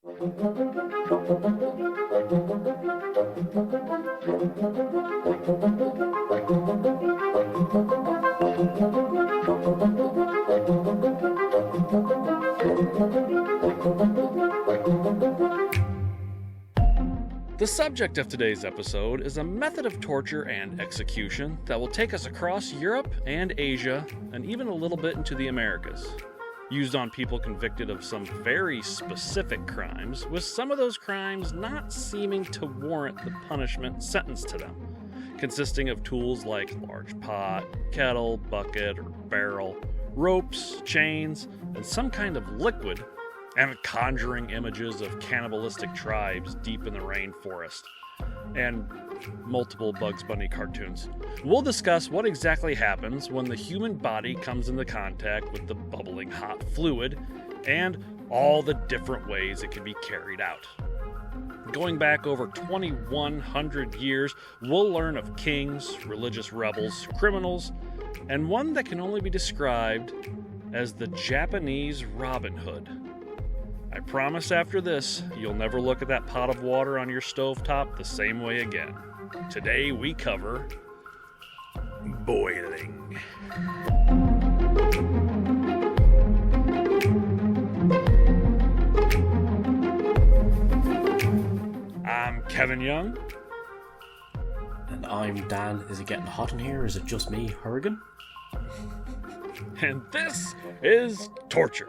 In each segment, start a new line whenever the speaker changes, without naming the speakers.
The subject of today's episode is a method of torture and execution that will take us across Europe and Asia, and even a little bit into the Americas. Used on people convicted of some very specific crimes, with some of those crimes not seeming to warrant the punishment sentenced to them, consisting of tools like large pot, kettle, bucket, or barrel, ropes, chains, and some kind of liquid, and conjuring images of cannibalistic tribes deep in the rainforest, and multiple Bugs Bunny cartoons. We'll discuss what exactly happens when the human body comes into contact with the bubbling hot fluid, and all the different ways it can be carried out. Going back over 2,100 years, we'll learn of kings, religious rebels, criminals, and one that can only be described as the Japanese Robin Hood. I promise after this, you'll never look at that pot of water on your stovetop the same way again. Today we cover boiling. I'm Kevin Young.
And I'm Dan. Is it getting hot in here, or is it just me, Hurrigan?
And this is Torture.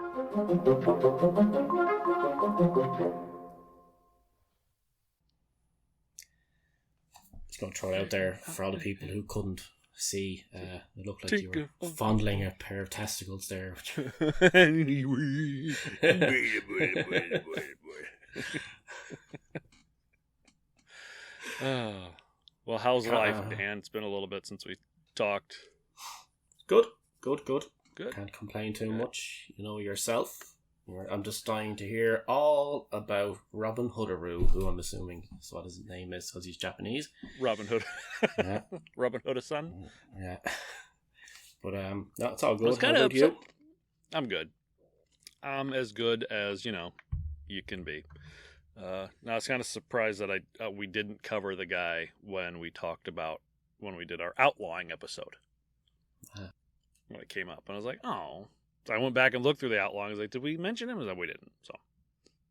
Just going to throw it out there for all the people who couldn't see. It looked like you were fondling a pair of testicles there.
Well, how's life, Dan? It's been a little bit since we talked.
Good. Can't complain too much. You know yourself. I'm just dying to hear all about Robin Hoodaroo, who I'm assuming is what his name is because he's Japanese.
Robin Hood.
Yeah.
Robin Hood-san.
Yeah. But no, it's all good.
How about
you?
I'm good. I'm as good as, you can be. Now, I was kind of surprised that we didn't cover the guy when we did our outlawing episode. When it came up. And I was like, oh. So I went back and looked through the outlawing. I was like, did we mention him? I was like, we didn't. So,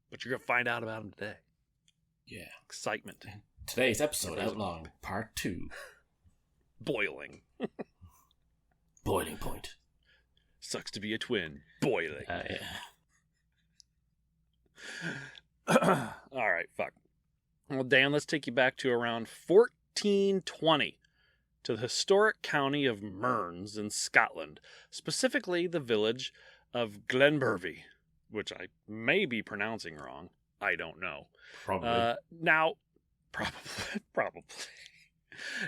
but you're going to find out about him today.
Yeah.
Excitement.
Today's episode, Outlawing, Part 2.
Boiling.
Boiling point.
Sucks to be a twin. Boiling.
Yeah.
All right, fuck. Well, Dan, let's take you back to around 1420. To the historic county of Mearns in Scotland, specifically the village of Glenbervie, which I may be pronouncing wrong. I don't know.
Probably.
Probably.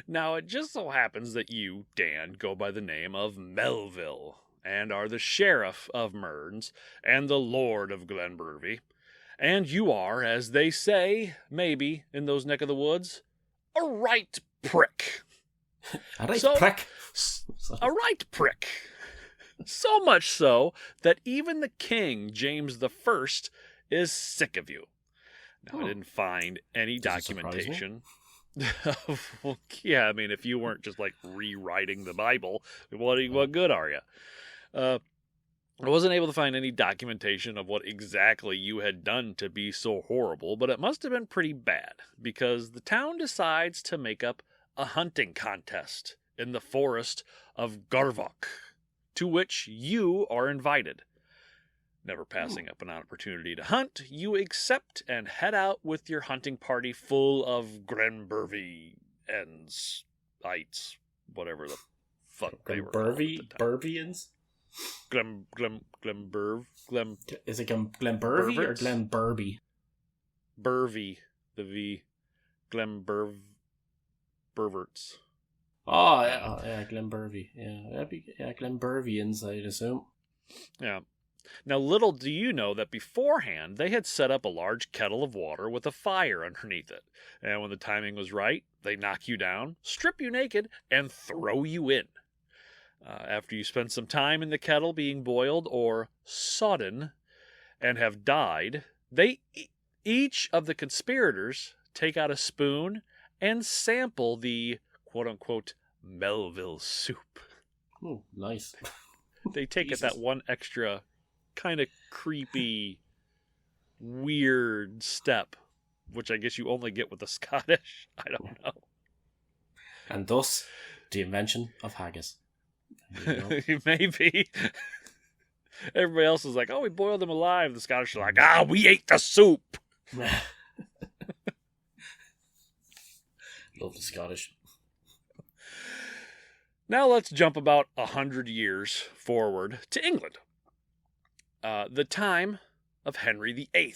Now, it just so happens that you, Dan, go by the name of Melville, and are the sheriff of Mearns, and the lord of Glenbervie, and you are, as they say, maybe, in those neck of the woods, a right prick.
A right prick.
A right prick. So much so that even the king, James I, is sick of you. Now, I didn't find any documentation. Well, yeah, I mean, if you weren't just like rewriting the Bible, what good are you? I wasn't able to find any documentation of what exactly you had done to be so horrible, but it must have been pretty bad, because the town decides to make up a hunting contest in the forest of Garvok, to which you are invited. Never passing up an opportunity to hunt, you accept and head out with your hunting party full of Glenbervians, whatever the fuck they were.
Glenbervians? Is it Glenbervie or Glenbervie?
Bervie, the V. Glenberverts.
Oh, yeah, Glenbervie. Yeah, Glenbervians, I'd assume.
Yeah. Now, little do you know that beforehand, they had set up a large kettle of water with a fire underneath it. And when the timing was right, they knock you down, strip you naked, and throw you in. After you spend some time in the kettle being boiled or sodden and have died, they Each of the conspirators take out a spoon and sample the quote-unquote Melville soup.
Oh, nice.
They take it that one extra kind of creepy, weird step, which I guess you only get with the Scottish. I don't know.
And thus, the invention of haggis.
Maybe. Everybody else is like, oh, we boiled them alive. The Scottish are like, we ate the soup.
Love the Scottish.
Now let's jump about 100 years forward to England. The time of Henry VIII,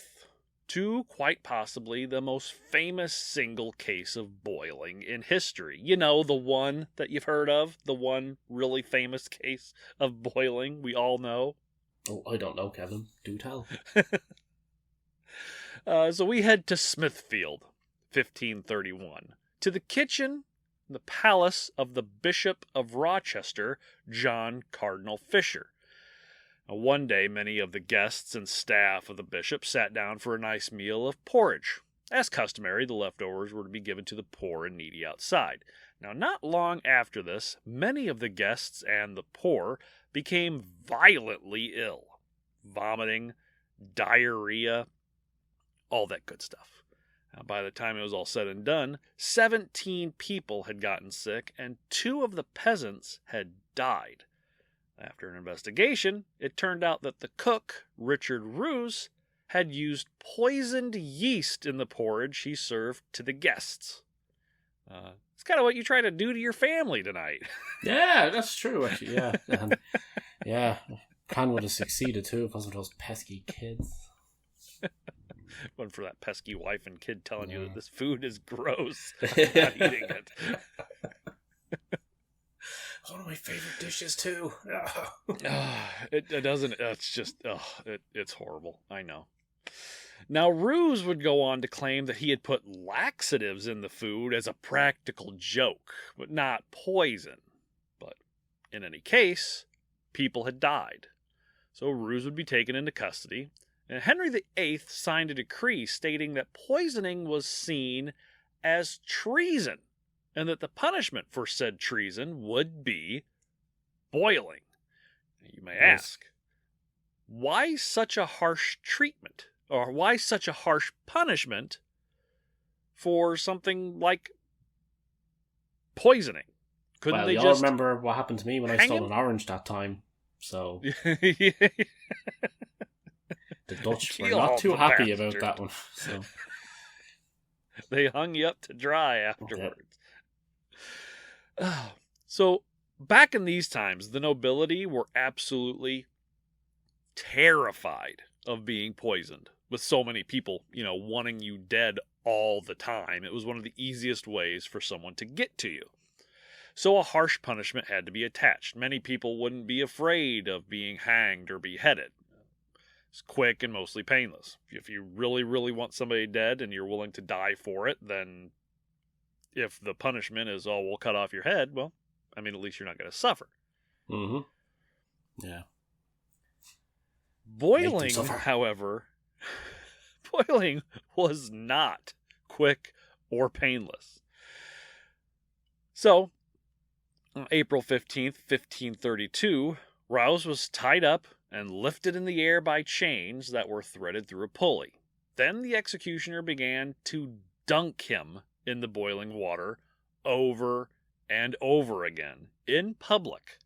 to quite possibly the most famous single case of boiling in history. You know, the one that you've heard of, the one really famous case of boiling we all know.
Oh, I don't know, Kevin. Do tell.
So we head to Smithfield, 1531, to the kitchen, the palace of the Bishop of Rochester, John Cardinal Fisher. Now, one day, many of the guests and staff of the bishop sat down for a nice meal of porridge. As customary, the leftovers were to be given to the poor and needy outside. Now, not long after this, many of the guests and the poor became violently ill. Vomiting, diarrhea, all that good stuff. Now, by the time it was all said and done, 17 people had gotten sick and 2 of the peasants had died. After an investigation, it turned out that the cook, Richard Rouse, had used poisoned yeast in the porridge he served to the guests. It's kind of what you try to do to your family tonight.
Yeah, that's true, actually, yeah. And, yeah, plan would have succeeded too if it wasn't those pesky kids.
One for that pesky wife and kid telling you that this food is gross. I'm not eating it.
It's one of my favorite dishes too.
It doesn't. It's just. It's horrible. I know. Now, Rouse would go on to claim that he had put laxatives in the food as a practical joke, but not poison. But in any case, people had died. So Rouse would be taken into custody, and Henry VIII signed a decree stating that poisoning was seen as treason, and that the punishment for said treason would be boiling. You may ask, why such a harsh treatment? Or why such a harsh punishment for something like poisoning?
Couldn't they just remember what happened to me when I stole an orange that time? So the Dutch were not too happy about that one. So
they hung you up to dry afterwards. Okay. So back in these times, the nobility were absolutely terrified of being poisoned. With so many people, wanting you dead all the time, it was one of the easiest ways for someone to get to you. So a harsh punishment had to be attached. Many people wouldn't be afraid of being hanged or beheaded. It's quick and mostly painless. If you really, really want somebody dead and you're willing to die for it, then if the punishment is, we'll cut off your head, well, at least you're not going to suffer.
Mm-hmm. Yeah.
Boiling, however, boiling was not quick or painless. So, on April 15th, 1532, Rouse was tied up and lifted in the air by chains that were threaded through a pulley. Then the executioner began to dunk him in the boiling water over and over again in public.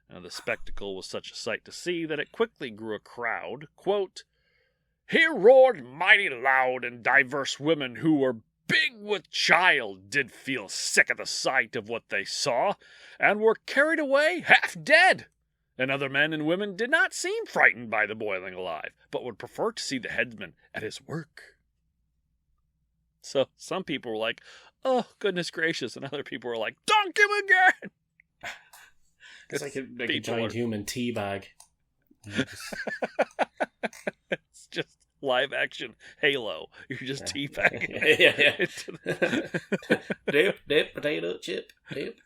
Now, the spectacle was such a sight to see that it quickly grew a crowd. Quote, "He roared mighty loud, and divers women who were big with child did feel sick at the sight of what they saw, and were carried away half dead. And other men and women did not seem frightened by the boiling alive, but would prefer to see the headsman at his work." So some people were like, "Oh, goodness gracious," and other people were like, "Dunk him again!"
It's like a giant human tea bag.
It's just live action Halo. You're just teabagging.
Yeah. Dip, potato chip. Dip,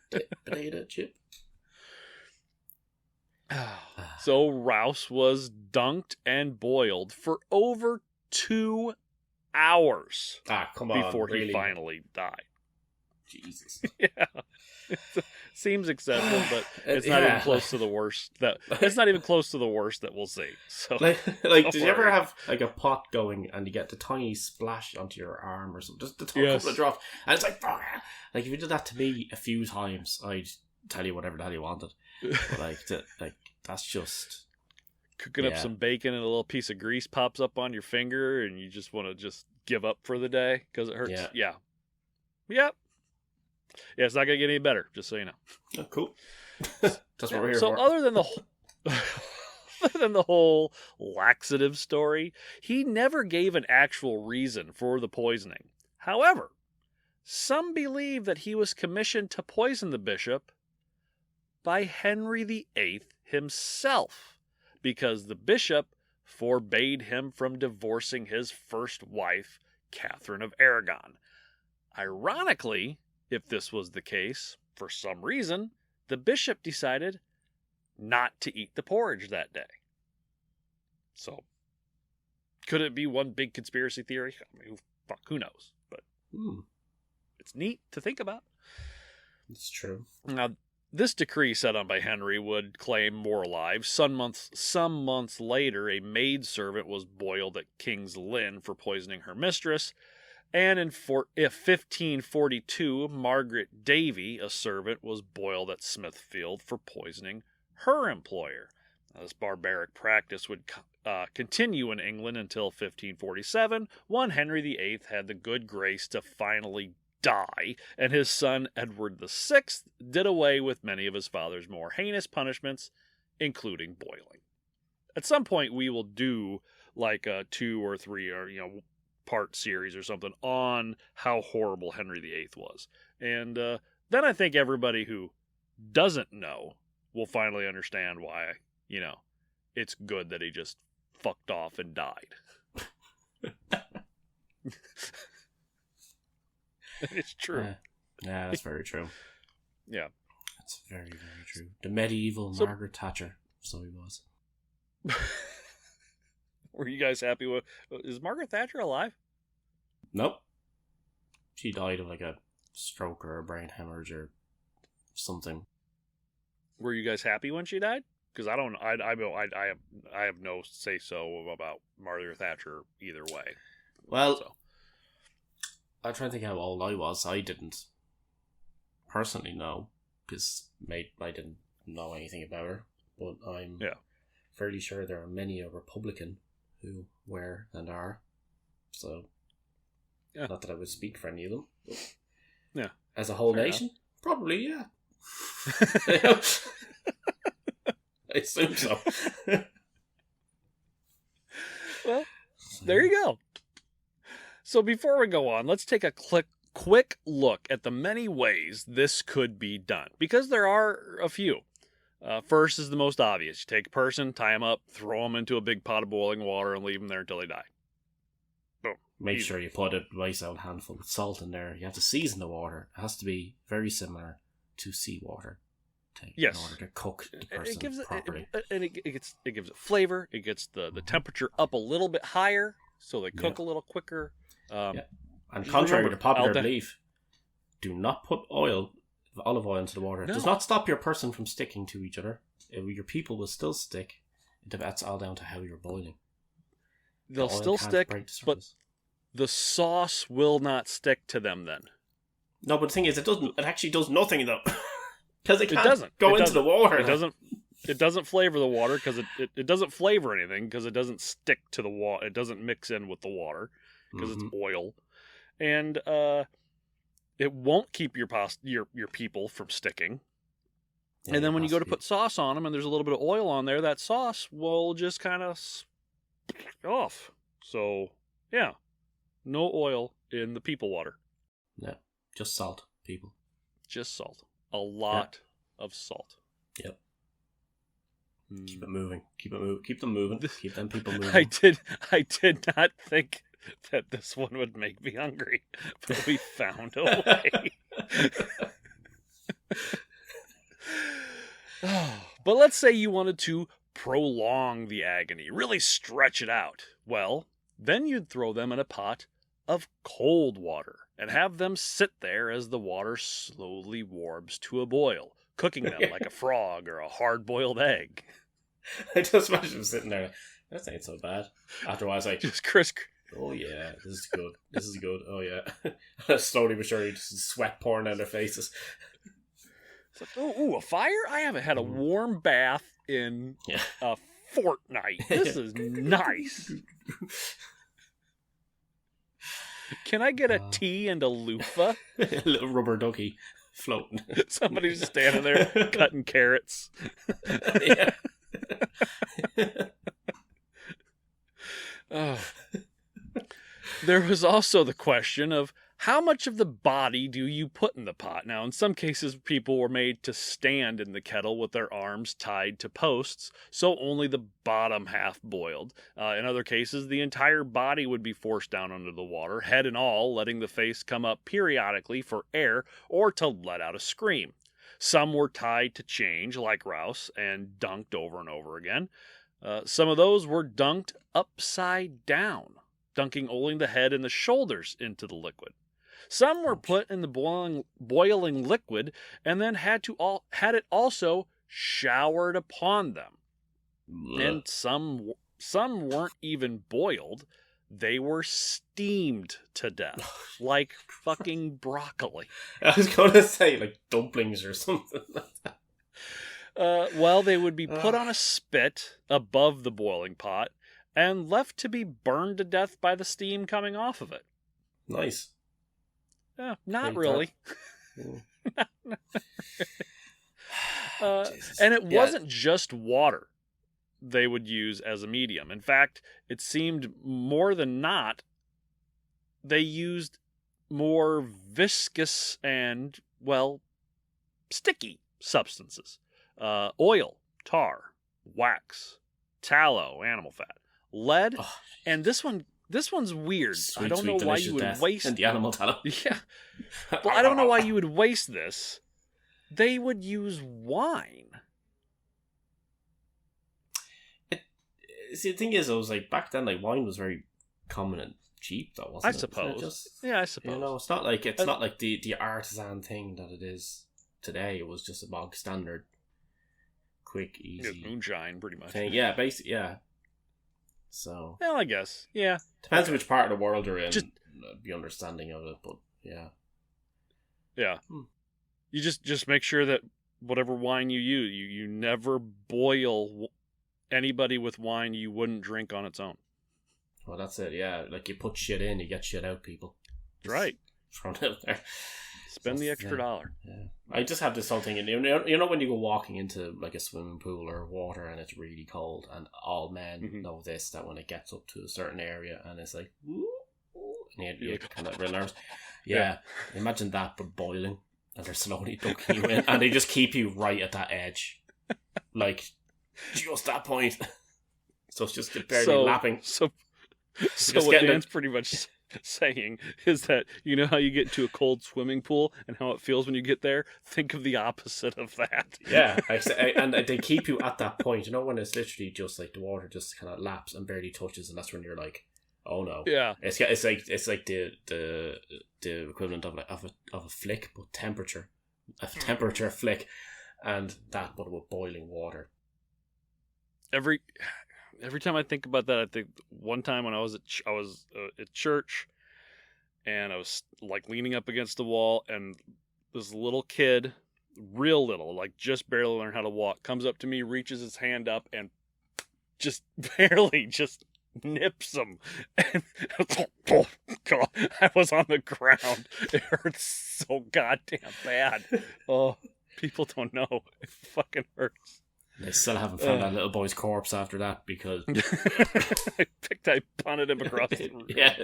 potato chip.
So Rouse was dunked and boiled for over 2 hours
come on,
before
really?
he finally died.
Jesus.
Yeah. Seems excessive, but it's not even close to the worst that we'll see. So
like did you ever have like a pot going and you get the tiny splash onto your arm or something, just the couple of drops, and it's like, like if you did that to me a few times, I'd tell you whatever the hell you wanted. But that's just
cooking up some bacon and a little piece of grease pops up on your finger and you just want to just give up for the day because it hurts. Yeah. Yep. Yeah, it's not going to get any better, just so you know.
Oh, cool. That's what we're here for.
So other than the whole laxative story, he never gave an actual reason for the poisoning. However, some believe that he was commissioned to poison the bishop by Henry VIII himself, because the bishop forbade him from divorcing his first wife, Catherine of Aragon. Ironically, if this was the case, for some reason, the bishop decided not to eat the porridge that day. So, could it be one big conspiracy theory? I mean, who knows? But it's neat to think about.
It's true.
Now, this decree set on by Henry would claim more lives. Some months later, a maidservant was boiled at King's Lynn for poisoning her mistress. And in 1542, Margaret Davy, a servant, was boiled at Smithfield for poisoning her employer. Now, this barbaric practice would continue in England until 1547, when Henry VIII had the good grace to finally die, and his son Edward VI did away with many of his father's more heinous punishments, including boiling. At some point, we will do like a 2 or 3 or part series or something on how horrible Henry VIII was. And then I think everybody who doesn't know will finally understand why, it's good that he just fucked off and died. It's true.
Yeah, that's very true.
Yeah.
That's very, very true. The medieval Margaret Thatcher, so he was.
Were you guys happy with... Is Margaret Thatcher alive?
Nope. She died of like a stroke or a brain hemorrhage or something.
Were you guys happy when she died? Because I have no say so about Margaret Thatcher either way.
Well, I'm trying to think how old I was. I didn't personally know because I didn't know anything about her. But I'm fairly sure there are many a Republican who were and are. So, not that I would speak for any of them.
Yeah.
As a whole nation? Probably, yeah. I assume so.
Well, there you go. So before we go on, let's take a quick look at the many ways this could be done, because there are a few. First is the most obvious. You take a person, tie them up, throw them into a big pot of boiling water, and leave them there until they die. Boom.
Make sure you put a nice old handful of salt in there. You have to season the water. It has to be very similar to seawater. In order to cook the person properly.
It gives it flavor. It gets the temperature up a little bit higher, so they cook a little quicker.
And contrary to popular belief, do not put olive oil into the water. It does not stop your person from sticking to each other. Your people will still stick. That's all down to how you're boiling.
They'll still stick, but the sauce will not stick to them then.
No, but the thing is, it actually does nothing though. Because it doesn't go into the water.
It doesn't flavor the water because it doesn't flavor anything because it doesn't stick to the water. It doesn't mix in with the water because it's oil, and it won't keep your people from sticking. Yeah, and then when you go to put sauce on them and there's a little bit of oil on there, that sauce will just kind of off. So yeah, no oil in the people water.
Yeah, just salt, people.
Just salt. A lot of salt.
Yep. Keep it moving. Keep them moving. Keep them people moving.
I did not think that this one would make me hungry, but we found a way. But let's say you wanted to prolong the agony, really stretch it out. Well, then you'd throw them in a pot of cold water and have them sit there as the water slowly warms to a boil, cooking them like a frog or a hard-boiled egg.
I just imagine him sitting there like, that ain't so bad. Afterwards, like,
just Chris.
Oh yeah, this is good. This is good. Oh yeah. Slowly but surely, just sweat pouring down their faces.
It's like, oh, a fire? I haven't had a warm bath in a fortnight. This is nice. Can I get a tea and a loofah?
A little rubber ducky floating.
Somebody's standing there cutting carrots.
Yeah.
Oh. There was also the question of how much of the body do you put in the pot? Now, in some cases, people were made to stand in the kettle with their arms tied to posts, so only the bottom half boiled. In other cases, the entire body would be forced down under the water, head and all, letting the face come up periodically for air or to let out a scream. Some were tied to change, like Rouse, and dunked over and over again. Some of those were dunked upside down, dunking only the head and the shoulders into the liquid. Some were put in the boiling liquid and then had it also showered upon them. Ugh. And some weren't even boiled. They were steamed to death, like fucking broccoli.
I was going to say, like dumplings or something like that.
Well, they would be put on a spit above the boiling pot and left to be burned to death by the steam coming off of it.
Nice.
Not really. And it wasn't just water they would use as a medium. In fact, it seemed more than not, they used more viscous and, well, sticky substances. Oil, tar, wax, tallow, animal fat, lead, and this one's weird.
Sweet,
I don't know why you would waste...
And the animal tallow.
Yeah. Well, I don't know why you would waste this. They would use wine.
See, the thing is, I was like, back then, like, wine was very common and cheap, though, wasn't it?
I suppose. I suppose.
You know, it's not like the artisan thing that it is today. It was just a bog standard, quick, easy...
moonshine, pretty much.
Thing. Yeah, basically, yeah. So...
Well, I guess, yeah.
Depends on which part of the world you're in, the understanding of it, but, yeah.
Yeah. You just make sure that whatever wine you use, you never boil anybody with wine you wouldn't drink on its own.
Well, that's it, yeah. Like, you put shit in, you get shit out, people.
That's right.
Thrown out there.
Spend the extra $1.
Yeah. I just have this whole thing, and you know when you go walking into, like, a swimming pool or water and it's really cold, and all men know this, that when it gets up to a certain area and it's like, ooh, and you kind of real nervous. Yeah. Imagine that, but boiling. And they're slowly dunking you in, and they just keep you right at that edge, like just that point. So it's just barely lapping.
So what Dan's pretty much saying is that you know how you get into a cold swimming pool and how it feels when you get there. Think of the opposite of that.
Yeah, and they keep you at that point. You know when it's literally just like the water just kind of laps and barely touches, and that's when you're like, oh no.
Yeah.
It's like the equivalent of a flick, but temperature. A temperature flick, and that but with boiling water.
Every time I think about that, I think one time when I was at church, and I was like leaning up against the wall, and this little kid, real little, like just barely learned how to walk, comes up to me, reaches his hand up, and just barely just nips him, and oh god, I was on the ground. It hurts so goddamn bad. Oh, people don't know, it fucking hurts.
They still haven't found that little boy's corpse after that, because
I punted him across the room.
Yeah.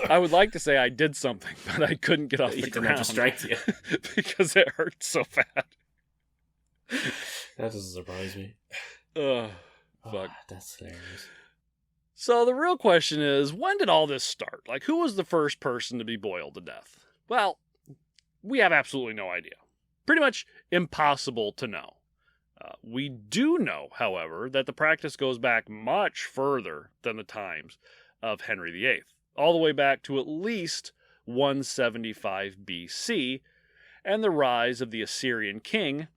I would like to say I did something, but I couldn't get off the ground.
You didn't have the strength yet.
Because it hurt so bad.
That doesn't surprise me.
Fuck.
That's hilarious.
So the real question is, when did all this start? Like, who was the first person to be boiled to death? Well, we have absolutely no idea. Pretty much impossible to know. We do know, however, that the practice goes back much further than the times of Henry VIII. all the way back to at least 175 BC, and the rise of the Assyrian king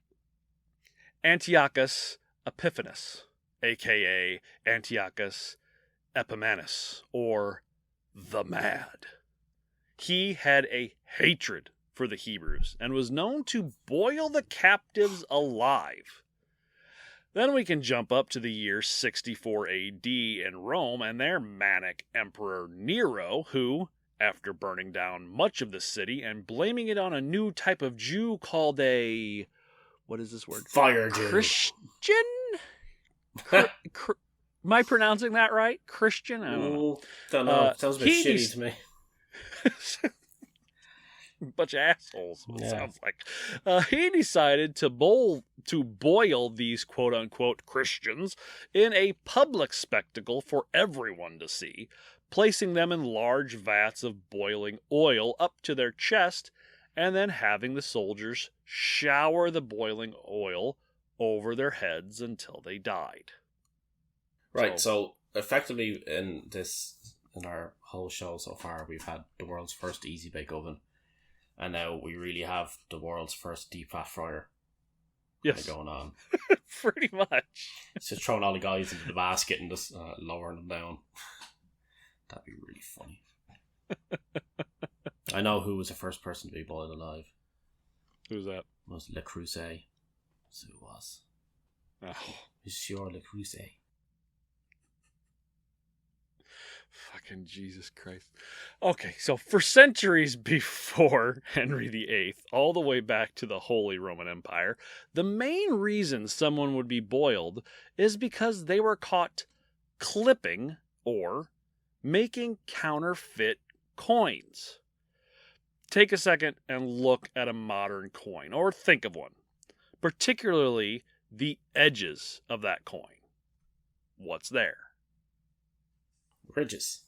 Antiochus Epiphanes, aka Antiochus Epimanes, or the Mad. He had a hatred for the Hebrews and was known to boil the captives alive. Then we can jump up to the year 64 AD in Rome and their manic emperor Nero, who, after burning down much of the city and blaming it on a new type of Jew called a... what is this word?
Fire Jew.
Christian? Am I pronouncing that right? Christian? I
don't know. Sounds a bit shitty to me.
Bunch of assholes, it sounds like. He decided to boil these quote-unquote Christians in a public spectacle for everyone to see, placing them in large vats of boiling oil up to their chest, and then having the soldiers shower the boiling oil over their heads until they died.
Right, so effectively in our whole show so far, we've had the world's first easy bake oven. And now we really have the world's first deep fat fryer.
Yes.
Going on.
Pretty much.
It's just throwing all the guys into the basket and just lowering them down. That'd be really funny. I know who was the first person to be boiled alive.
Who's that?
It was Le Creuset. So it was.
Oh.
Monsieur Le Creuset.
Fucking Jesus Christ. Okay, so for centuries before Henry VIII, all the way back to the Holy Roman Empire, the main reason someone would be boiled is because they were caught clipping or making counterfeit coins. Take a second and look at a modern coin, or think of one, particularly the edges of that coin. What's there?
Ridges.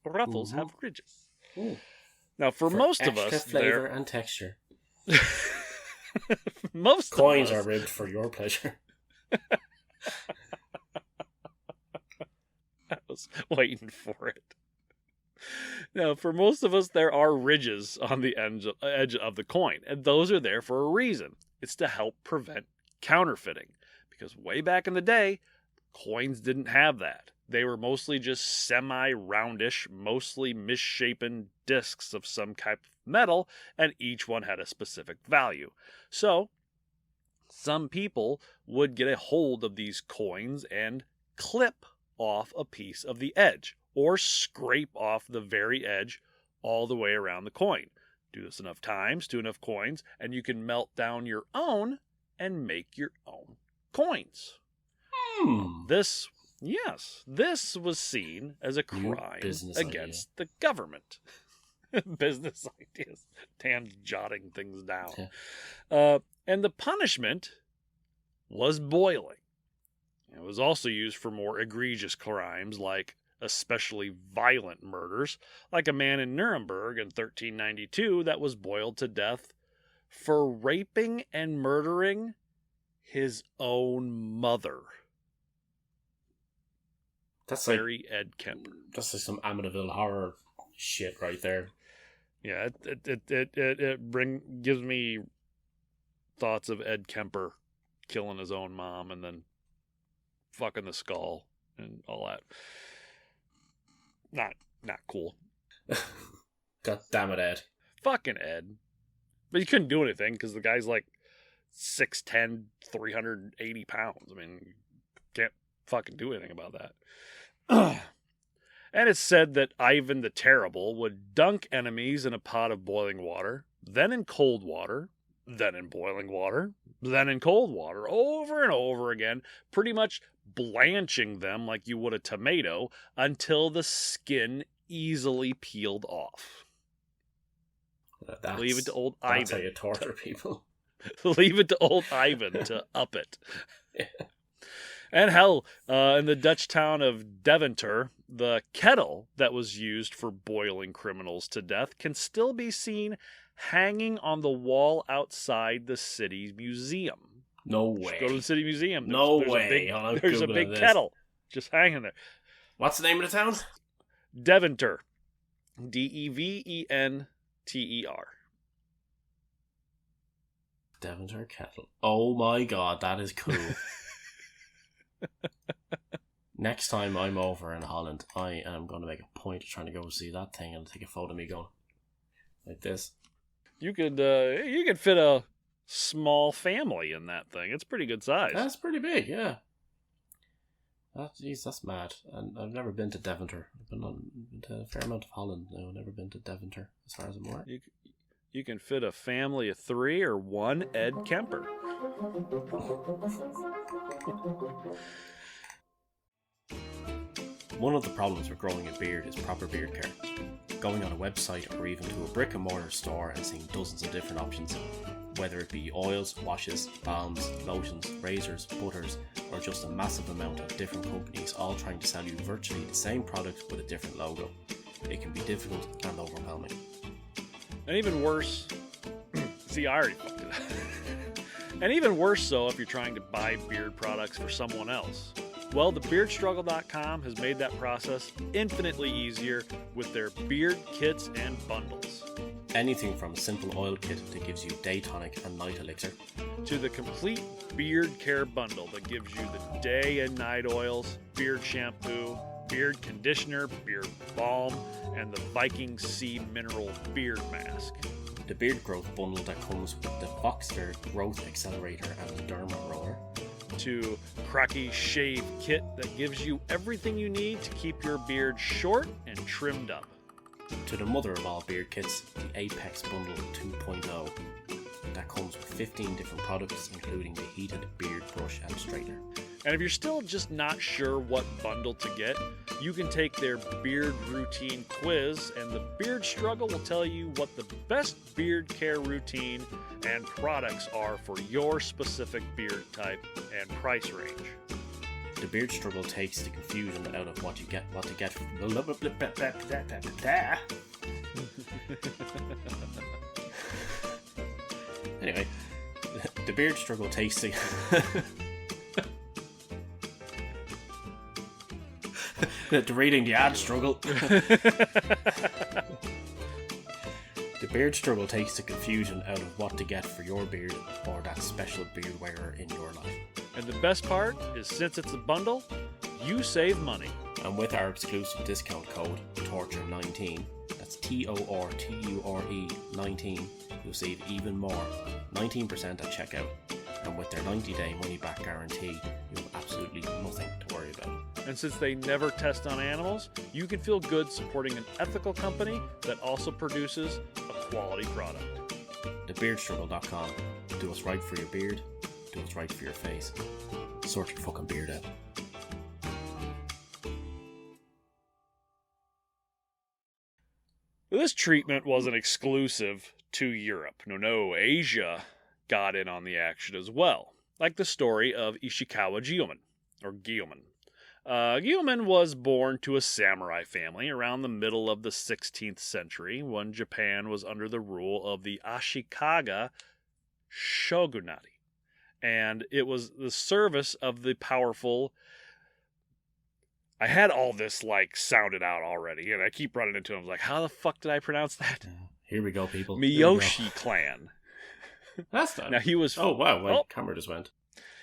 Ruffles have ridges.
Ooh.
Now, for most of us,
flavor and texture.
Most
coins
of us,
are ribbed for your pleasure.
I was waiting for it. Now, for most of us, there are ridges on the edge of the coin, and those are there for a reason. It's to help prevent counterfeiting, because way back in the day, coins didn't have that. They were mostly just semi-roundish, mostly misshapen discs of some type of metal, and each one had a specific value. So, some people would get a hold of these coins and clip off a piece of the edge, or scrape off the very edge all the way around the coin. Do this enough times to enough coins, and you can melt down your own and make your own coins. This was seen as a crime against the government. Business ideas. Dan's jotting things down. Yeah. And the punishment was boiling. It was also used for more egregious crimes, like especially violent murders, like a man in Nuremberg in 1392 that was boiled to death for raping and murdering his own mother.
That's
Larry Ed Kemper.
That's like some Amityville horror shit right there.
Yeah, it gives me thoughts of Ed Kemper killing his own mom and then fucking the skull and all that. Not cool.
God damn it, Ed.
Fucking Ed. But you couldn't do anything because the guy's like 6'10", 380 pounds. I mean, you can't fucking do anything about that. And it's said that Ivan the Terrible would dunk enemies in a pot of boiling water, then in cold water, then in boiling water, then in cold water, over and over again, pretty much blanching them like you would a tomato until the skin easily peeled off. Leave it to old Ivan.
That's how you torture people.
Leave it to old Ivan to up it. Yeah. And hell, in the Dutch town of Deventer, the kettle that was used for boiling criminals to death can still be seen hanging on the wall outside the city's museum.
No way.
Go to the city museum.
There's a big
kettle just hanging there.
What's the name of the town?
Deventer. Deventer.
Deventer kettle. Oh my god, that is cool. Next time I'm over in Holland, I am going to make a point of trying to go see that thing and take a photo of me going like this.
You could fit a small family in that thing. It's pretty good size.
That's pretty big, yeah. Jeez, that's mad. And I've never been to Deventer. I've been to a fair amount of Holland now. I've never been to Deventer, as far as I'm aware.
You can fit a family of 3 or 1 Ed Kemper.
One of the problems with growing a beard is proper beard care. Going on a website or even to a brick and mortar store and seeing dozens of different options, whether it be oils, washes, balms, lotions, razors, butters, or just a massive amount of different companies all trying to sell you virtually the same product with a different logo. It can be difficult and overwhelming.
And even worse, see, I already fucked it up. And even worse so if you're trying to buy beard products for someone else. Well, thebeardstruggle.com has made that process infinitely easier with their beard kits and bundles.
Anything from a simple oil kit that gives you day tonic and night elixir,
to the complete beard care bundle that gives you the day and night oils, beard shampoo, beard conditioner, beard balm, and the Viking Sea Mineral Beard Mask.
The beard growth bundle that comes with the Voxter Growth Accelerator and the Derma Roller.
To Cracky Shave Kit that gives you everything you need to keep your beard short and trimmed up.
To the mother of all beard kits, the Apex Bundle 2.0. That comes with 15 different products, including the heated beard brush and straightener.
And if you're still just not sure what bundle to get, you can take their beard routine quiz, and the Beard Struggle will tell you what the best beard care routine and products are for your specific beard type and price range.
The Beard Struggle takes the confusion out of what to get. Anyway, the Beard Struggle takes the... The reading the ad struggle. The Beard Struggle takes the confusion out of what to get for your beard or that special beard wearer in your life.
And the best part is, since it's a bundle, you save money.
And with our exclusive discount code, TORTURE19, that's TORTURE 19, you'll save even more, 19% at checkout. And with their 90-day money-back guarantee, you have absolutely nothing to worry about.
And since they never test on animals, you can feel good supporting an ethical company that also produces a quality product.
TheBeardStruggle.com. Do what's right for your beard. Do what's right for your face. Sort your fucking beard out.
This treatment wasn't exclusive to Europe. No, Asia got in on the action as well, like the story of Ishikawa Gyumen. Gyumen was born to a samurai family around the middle of the 16th century when Japan was under the rule of the Ashikaga shogunate, and it was the service of the powerful... I had all this sounded out already, and I keep running into them. I was like, how the fuck did I pronounce that?
Here we go, people.
Miyoshi clan.
That's done.
Now he was...
Oh, wow. My camera just went.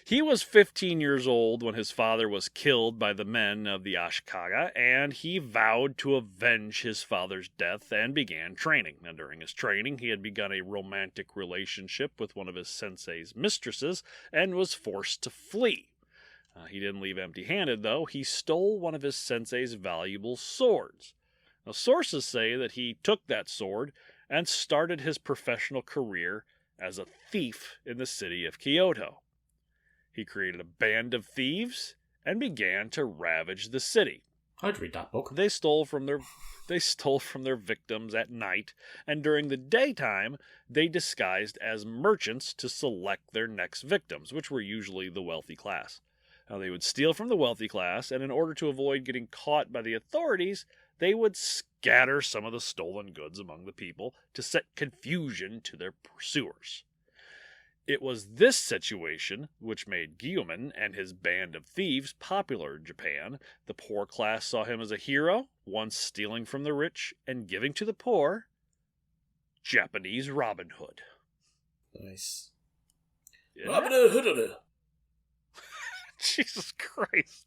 He was 15 years old when his father was killed by the men of the Ashikaga, and he vowed to avenge his father's death and began training. Now, during his training, he had begun a romantic relationship with one of his sensei's mistresses and was forced to flee. He didn't leave empty-handed, though. He stole one of his sensei's valuable swords. Now, sources say that he took that sword and started his professional career as a thief in the city of Kyoto. He created a band of thieves and began to ravage the city.
I'd read that book.
They stole from their victims at night, and during the daytime, they disguised as merchants to select their next victims, which were usually the wealthy class. Now, they would steal from the wealthy class, and in order to avoid getting caught by the authorities, they would scatter some of the stolen goods among the people to set confusion to their pursuers. It was this situation which made Guilliman and his band of thieves popular in Japan. The poor class saw him as a hero, once stealing from the rich and giving to the poor. Japanese Robin Hood.
Nice.
Yeah.
Robin Hood.
Jesus Christ.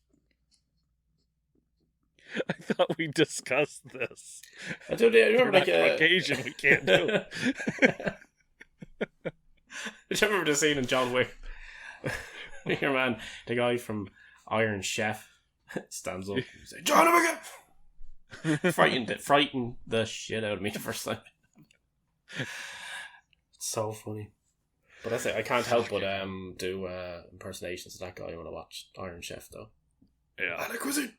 I thought we discussed this.
I remember like
a occasion we can't do.
I remember the scene in John Wick. Your man, the guy from Iron Chef, stands up and says, "John Wick!" Frightened the shit out of me the first time. It's so funny. But that's it. I can't help but do impersonations of that guy when I watch Iron Chef, though.
Yeah.
La cuisine.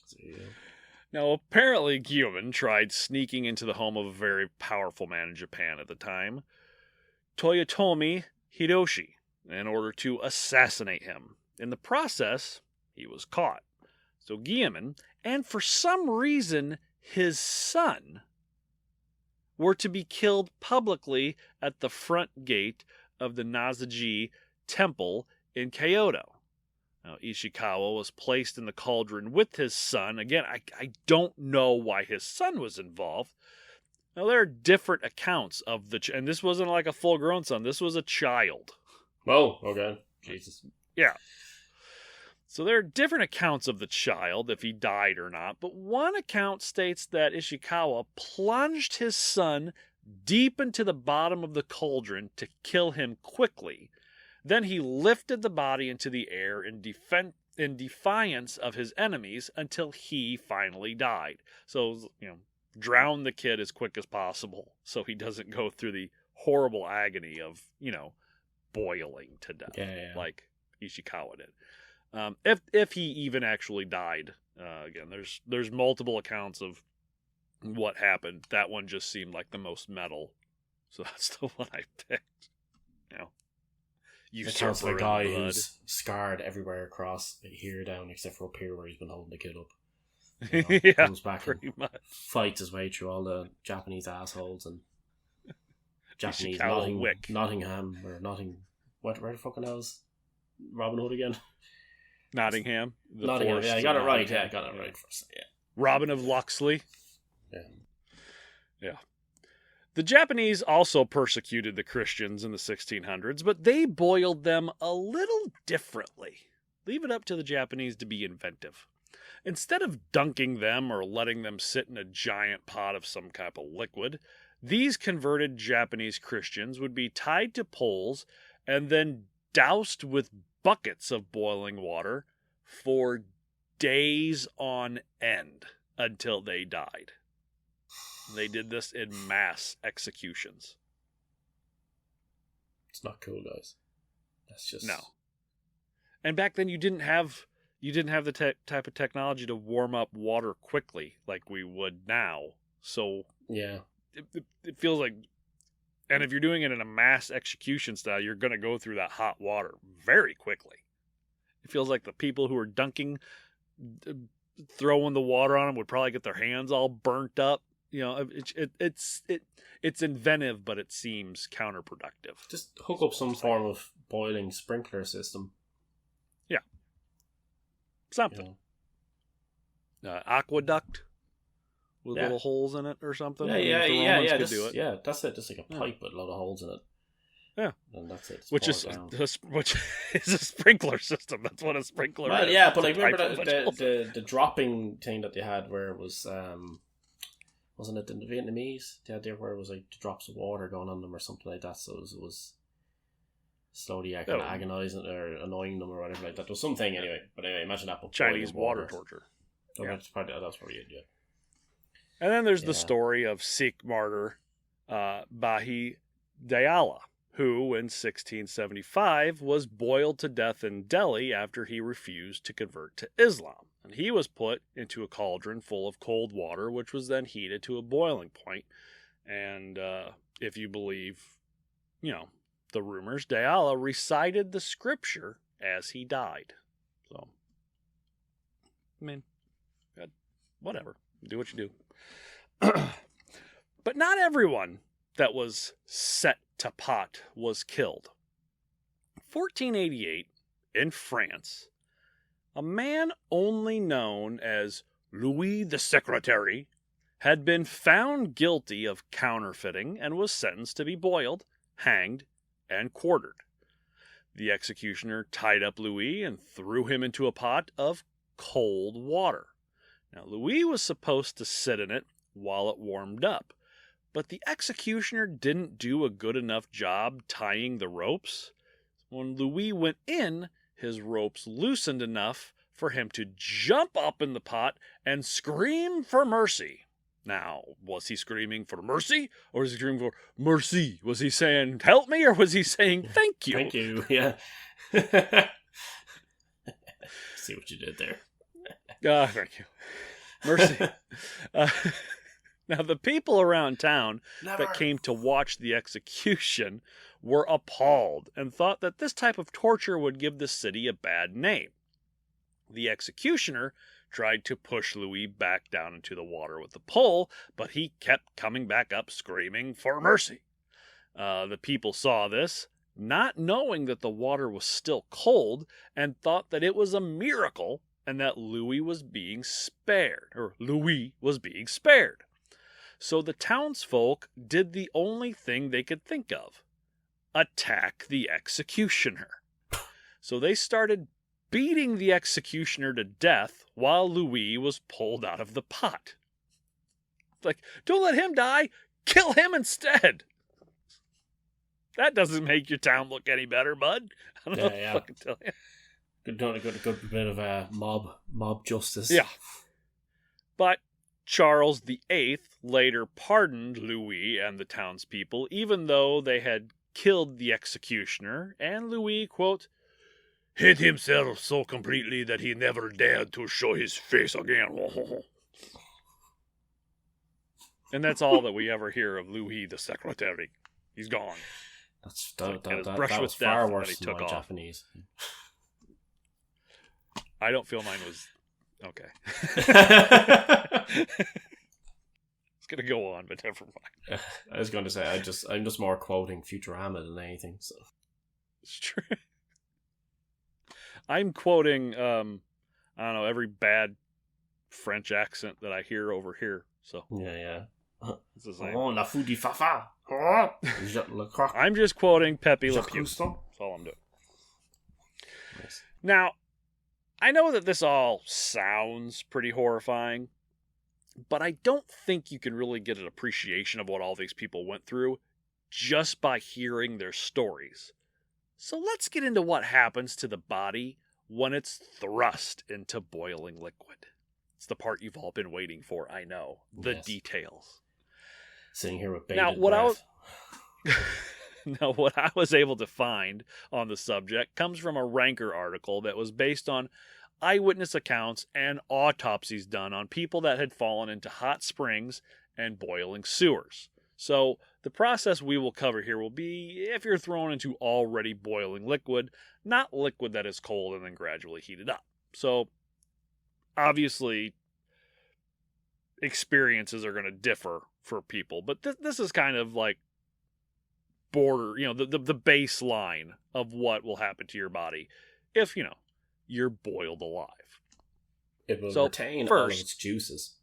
So, yeah.
Now, apparently, Guilliman tried sneaking into the home of a very powerful man in Japan at the time, Toyotomi Hideyoshi, in order to assassinate him. In the process, he was caught. So Guilliman, and for some reason his son, were to be killed publicly at the front gate of the Nazaji Temple in Kyoto. Now, Ishikawa was placed in the cauldron with his son. Again, I don't know why his son was involved. Now, there are different accounts of and this wasn't like a full-grown son. This was a child.
Oh, okay. Jesus.
Yeah. So there are different accounts of the child, if he died or not. But one account states that Ishikawa plunged his son deep into the bottom of the cauldron to kill him quickly. Then he lifted the body into the air in defiance of his enemies until he finally died. So, drown the kid as quick as possible so he doesn't go through the horrible agony of, boiling to death, like Ishikawa did. If he even actually died. Again, there's multiple accounts of what happened. That one just seemed like the most metal, so that's the one I picked.
It's the guy who's scarred everywhere across here down except for up here where he's been holding the kid up.
Yeah,
comes back
pretty
and
much.
Fights his way through all the Japanese assholes and Japanese Nottingham or Notting. Where the fucking hell is Robin Hood again?
Nottingham.
Nottingham. Yeah, I got it right. Yeah, I got it right first. Yeah.
Robin of Locksley.
Yeah.
Yeah. The Japanese also persecuted the Christians in the 1600s, but they boiled them a little differently. Leave it up to the Japanese to be inventive. Instead of dunking them or letting them sit in a giant pot of some type of liquid, these converted Japanese Christians would be tied to poles and then doused with buckets of boiling water for days on end until they died. They did this in mass executions.
It's not cool, guys. That's just
no. And back then, you didn't have the type of technology to warm up water quickly like we would now. So
yeah,
it feels like, and if you're doing it in a mass execution style, you're going to go through that hot water very quickly. It feels like the people who are dunking, throwing the water on them would probably get their hands all burnt up. It's inventive, but it seems counterproductive.
Just hook up some form of boiling sprinkler system.
Yeah. Something. Aqueduct with little holes in it or something.
Yeah. Do it. Yeah, that's it. Just like a pipe with a lot of holes in it.
Yeah.
And that's it.
Which is a sprinkler system. That's what a sprinkler is.
Yeah, but like remember the dropping thing that they had where it was wasn't it the Vietnamese? They had there where it was like drops of water going on them or something like that. So it was slowly kind of agonizing or annoying them or whatever like that. There was something anyway. But anyway, imagine that.
Chinese water torture.
That's probably it, yeah.
And then there's the story of Sikh martyr Bahi Dayala, who in 1675 was boiled to death in Delhi after he refused to convert to Islam. And he was put into a cauldron full of cold water, which was then heated to a boiling point. And if you believe, the rumors, Dayala recited the scripture as he died. So, I mean, whatever. Do what you do. But not everyone that was set Tepat was killed. 1488, in France, a man only known as Louis the Secretary had been found guilty of counterfeiting and was sentenced to be boiled, hanged, and quartered. The executioner tied up Louis and threw him into a pot of cold water. Now, Louis was supposed to sit in it while it warmed up, but the executioner didn't do a good enough job tying the ropes. When Louis went in, his ropes loosened enough for him to jump up in the pot and scream for mercy. Now, was he screaming for mercy, or was he screaming for mercy? Was he saying, help me, or was he saying, thank you?
Thank you, yeah. See what you did there.
Thank you. Mercy. Now, the people around town that came to watch the execution were appalled and thought that this type of torture would give the city a bad name. The executioner tried to push Louis back down into the water with the pole, but he kept coming back up screaming for mercy. The people saw this, not knowing that the water was still cold, and thought that it was a miracle and that Louis was being spared. So the townsfolk did the only thing they could think of: attack the executioner. So they started beating the executioner to death while Louis was pulled out of the pot. Like, don't let him die, kill him instead. That doesn't make your town look any better, bud. I don't know what to fucking tell you.
Good bit of mob justice.
Yeah. But Charles VIII later pardoned Louis and the townspeople, even though they had killed the executioner, and Louis, quote, hid himself so completely that he never dared to show his face again. And that's all that we ever hear of Louis the Secretary. He's gone.
That was far worse than my Japanese.
I don't feel mine was okay. It's gonna go on, but never mind.
I was going to say I'm just more quoting Futurama than anything. So
it's true. I'm quoting I don't know, every bad French accent that I hear over here. So
yeah.
It's the same.
Oh, la fou di fafa.
I'm just quoting Pepe Le Pew. That's all I'm doing.
Nice.
Now, I know that this all sounds pretty horrifying, but I don't think you can really get an appreciation of what all these people went through just by hearing their stories. So let's get into what happens to the body when it's thrust into boiling liquid. It's the part you've all been waiting for, I know. The details.
Sitting here with bated
breath.
Now,
what I was able to find on the subject comes from a Ranker article that was based on eyewitness accounts and autopsies done on people that had fallen into hot springs and boiling sewers. So the process we will cover here will be if you're thrown into already boiling liquid, not liquid that is cold and then gradually heated up. So obviously experiences are going to differ for people, but this is kind of like border, the baseline of what will happen to your body if, you're boiled alive.
It will retain all of its juices,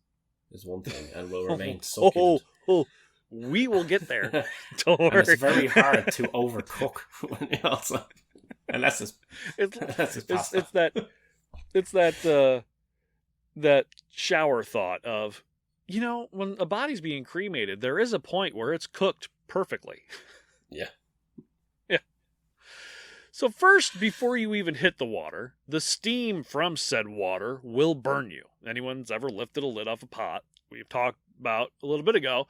is one thing, and will remain succulent.
We will get there. Don't worry.
And it's very hard to overcook unless
it's that shower thought of, when a body's being cremated, there is a point where it's cooked perfectly.
Yeah.
So first, before you even hit the water, the steam from said water will burn you. Anyone's ever lifted a lid off a pot, we've talked about a little bit ago,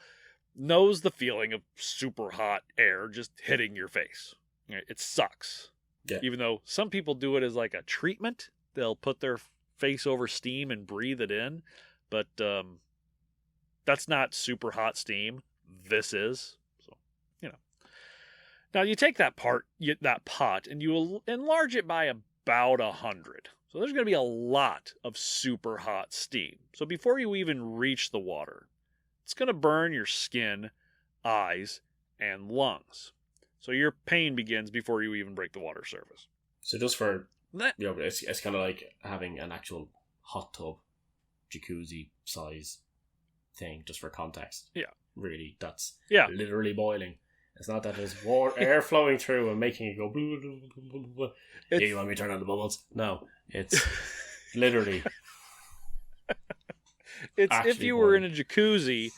knows the feeling of super hot air just hitting your face. It sucks.
Yeah.
Even though some people do it as like a treatment. They'll put their face over steam and breathe it in. But that's not super hot steam. This is. So, Now you take that pot, and you will enlarge it by about 100. So there's going to be a lot of super hot steam. So before you even reach the water, it's going to burn your skin, eyes, and lungs. So your pain begins before you even break the water surface.
So just for, it's kind of like having an actual hot tub, jacuzzi size thing, just for context.
Yeah.
Really, that's literally boiling. It's not that there's air flowing through and making it go blah, blah, blah, blah, blah. Yeah, you want me to turn on the bubbles? No, it's literally.
It's if you were in a jacuzzi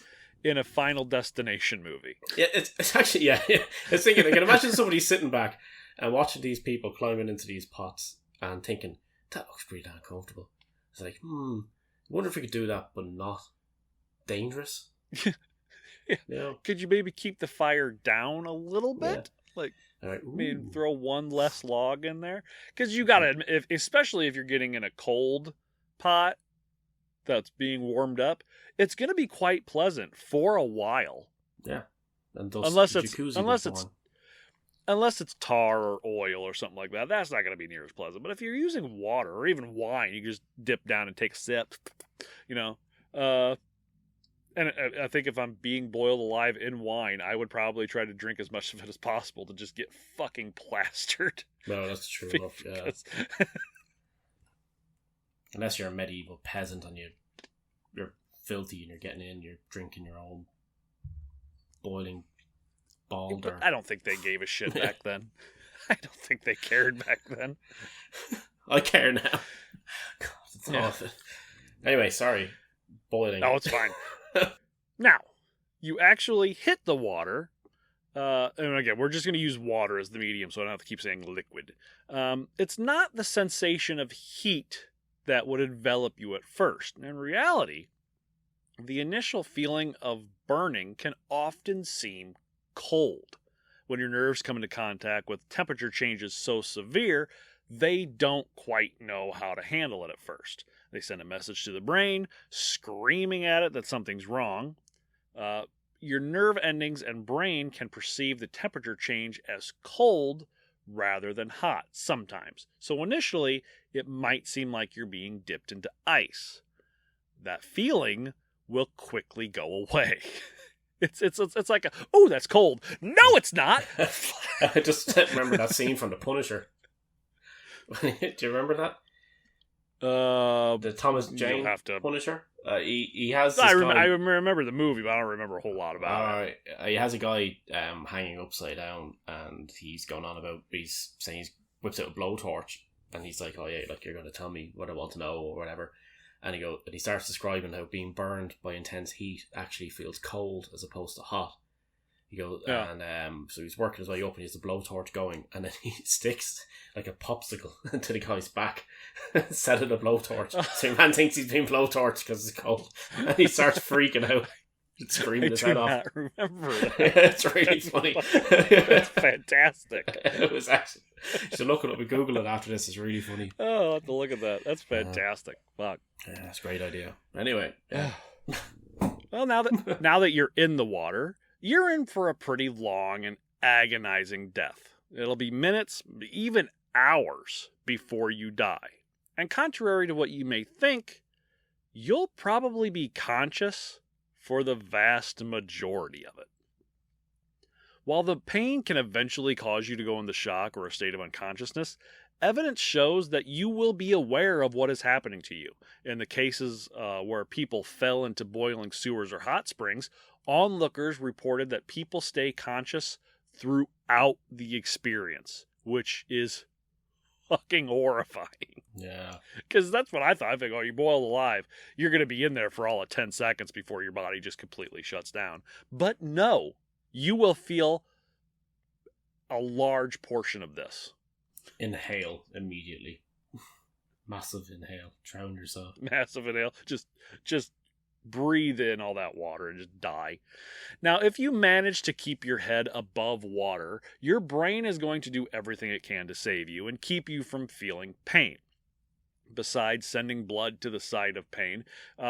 in a Final Destination movie.
Yeah, it's actually, It's thinking, I can imagine somebody sitting back and watching these people climbing into these pots and thinking, that looks pretty damn comfortable. It's like, I wonder if we could do that, but not dangerous.
Yeah. You know? Could you maybe keep the fire down a little bit? Yeah. Like, I mean, throw one less log in there? Because you gotta admit, especially if you're getting in a cold pot that's being warmed up, it's going to be quite pleasant for a while.
Yeah. And
unless it's tar or oil or something like that, that's not going to be near as pleasant. But if you're using water or even wine, you can just dip down and take a sip, you know. And I think if I'm being boiled alive in wine, I would probably try to drink as much of it as possible to just get fucking plastered.
No, that's true enough, yeah. Unless you're a medieval peasant and you're filthy and you're getting in, you're drinking your own boiling ball dirt.
I don't think they gave a shit back then. I don't think they cared back then.
I care now. God, it's awful. Anyway, sorry. Boiling.
No, it's fine. Now, you actually hit the water. And again, we're just going to use water as the medium, so I don't have to keep saying liquid. It's not the sensation of heat that would envelop you at first. In reality, the initial feeling of burning can often seem cold. When your nerves come into contact with temperature changes so severe, they don't quite know how to handle it at first. They send a message to the brain, screaming at it that something's wrong. Your nerve endings and brain can perceive the temperature change as cold rather than hot sometimes. So initially, it might seem like you're being dipped into ice. That feeling will quickly go away. It's like oh, that's cold. No, it's not.
I just remember that scene from The Punisher. Do you remember that? The Thomas Jane Punisher. He has.
I remember the movie, but I don't remember a whole lot about it.
He has a guy hanging upside down, and he's going on about. He's saying he whips out a blowtorch, and he's like, "Oh yeah, like you're going to tell me what I want to know or whatever." And he starts describing how being burned by intense heat actually feels cold as opposed to hot. He goes, and so he's working his way up, and he has the blowtorch going, and then he sticks like a popsicle into the guy's back instead of the blowtorch. So your man thinks he's being blowtorched because it's cold, and he starts freaking out, screaming his head off.
I remember that.
It's really funny.
That's fantastic.
It was actually. You should look it up and Google it after this. It's really funny.
Oh, I'll have to look at that. That's fantastic. Fuck.
Yeah, that's a great idea. Anyway,
well, now that you're in the water, you're in for a pretty long and agonizing death. It'll be minutes, even hours before you die. And contrary to what you may think, you'll probably be conscious for the vast majority of it. While the pain can eventually cause you to go into shock or a state of unconsciousness, evidence shows that you will be aware of what is happening to you. In the cases where people fell into boiling sewers or hot springs, onlookers reported that people stay conscious throughout the experience, which is fucking horrifying.
Yeah.
Because that's what I thought. I think, oh, you boiled alive, you're going to be in there for all of 10 seconds before your body just completely shuts down. But no, you will feel a large portion of this.
Inhale immediately. Massive inhale. Drown yourself.
Massive inhale. Just breathe in all that water and just die. Now, if you manage to keep your head above water, your brain is going to do everything it can to save you and keep you from feeling pain. Besides sending blood to the site of pain,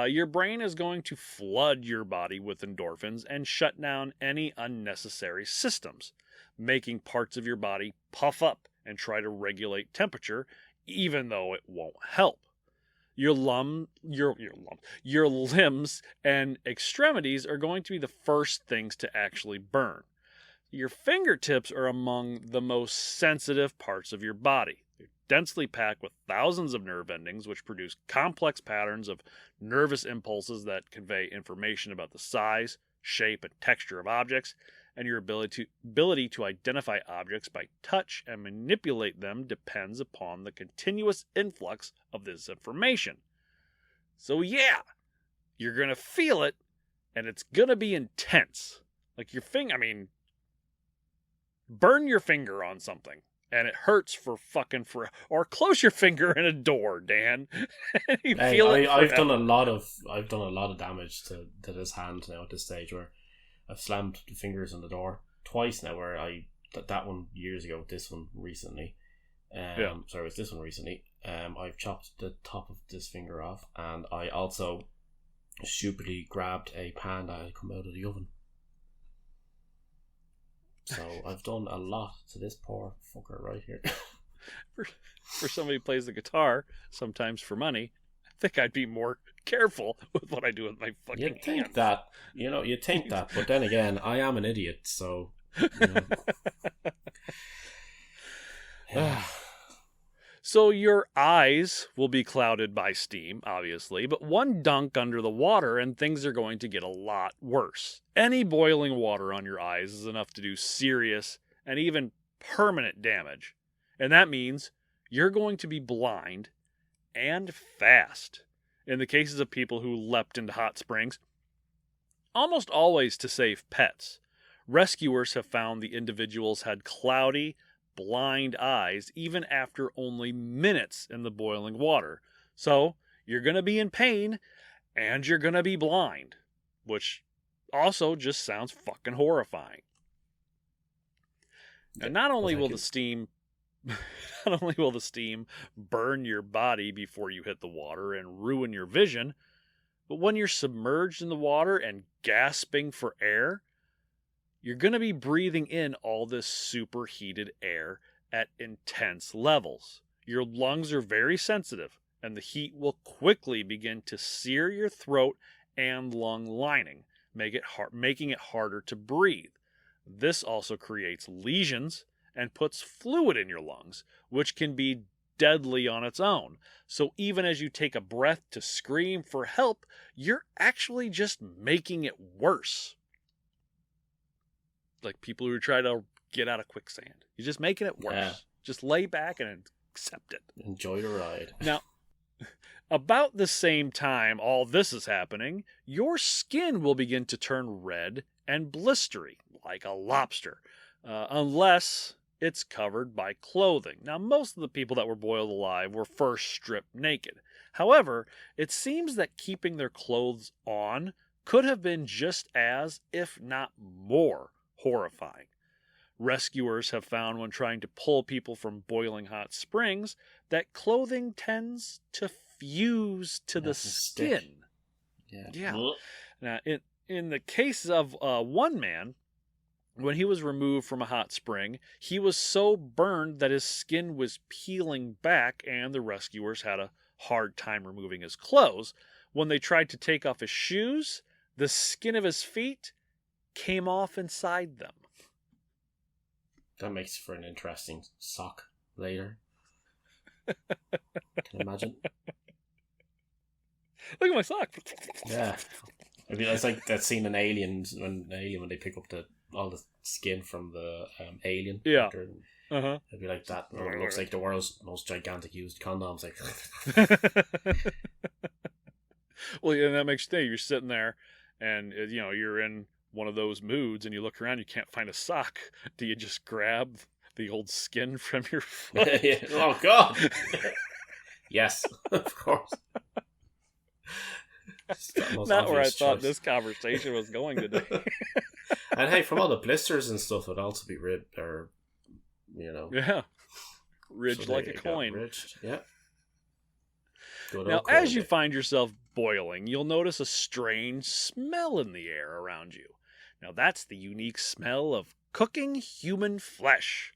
your brain is going to flood your body with endorphins and shut down any unnecessary systems, making parts of your body puff up and try to regulate temperature, even though it won't help. Your limbs and extremities are going to be the first things to actually burn. Your fingertips are among the most sensitive parts of your body. They're densely packed with thousands of nerve endings, which produce complex patterns of nervous impulses that convey information about the size, shape, and texture of objects, and your ability to identify objects by touch and manipulate them depends upon the continuous influx of this information. So yeah, you're going to feel it, and it's going to be intense. Like your finger, burn your finger on something, and it hurts for or close your finger in a door, Dan.
I've done a lot of damage to this hand now at this stage, where I've slammed the fingers on the door twice now. Where that one years ago, this one recently. Sorry, it was this one recently. I've chopped the top of this finger off, and I also stupidly grabbed a pan that had come out of the oven. So I've done a lot to this poor fucker right here.
For somebody who plays the guitar, sometimes for money, I think I'd be more careful with what I do with my fucking hands.
You'd think that, but then again, I am an idiot, so...
So your eyes will be clouded by steam, obviously, but one dunk under the water and things are going to get a lot worse. Any boiling water on your eyes is enough to do serious and even permanent damage. And that means you're going to be blind and fast. In the cases of people who leapt into hot springs, almost always to save pets, rescuers have found the individuals had cloudy, blind eyes even after only minutes in the boiling water. So you're going to be in pain and you're going to be blind, which also just sounds fucking horrifying. And not only will the steam burn your body before you hit the water and ruin your vision, but when you're submerged in the water and gasping for air, you're going to be breathing in all this superheated air at intense levels. Your lungs are very sensitive, and the heat will quickly begin to sear your throat and lung lining, making it harder to breathe. This also creates lesions and puts fluid in your lungs, which can be deadly on its own. So even as you take a breath to scream for help, you're actually just making it worse. Like people who try to get out of quicksand. You're just making it worse. Yeah. Just lay back and accept it.
Enjoy the ride.
Now, about the same time all this is happening, your skin will begin to turn red and blistery, like a lobster, unless it's covered by clothing. Now, most of the people that were boiled alive were first stripped naked. However, it seems that keeping their clothes on could have been just as, if not more, horrifying. Rescuers have found when trying to pull people from boiling hot springs that clothing tends to fuse to the skin. Yeah. Now, in the case of one man, when he was removed from a hot spring, he was so burned that his skin was peeling back, and the rescuers had a hard time removing his clothes. When they tried to take off his shoes, the skin of his feet came off inside them.
That makes for an interesting sock later. Can you imagine?
Look at my sock.
Yeah. I mean, it's like that scene in Alien when they pick up all the skin from the alien.
Yeah.
It'd be like that. It looks like the world's most gigantic used condoms. Like.
Well, yeah, that makes you think. You're sitting there, and you're in one of those moods, and you look around, you can't find a sock. Do you just grab the old skin from your foot?
Oh God! Yes, of course.
Not where I thought this conversation was going today.
And hey, from all the blisters and stuff, it'd also be ribbed, or
yeah, ridged like a coin.
Ridged, yeah.
Now, as you find yourself boiling, you'll notice a strange smell in the air around you. Now, that's the unique smell of cooking human flesh.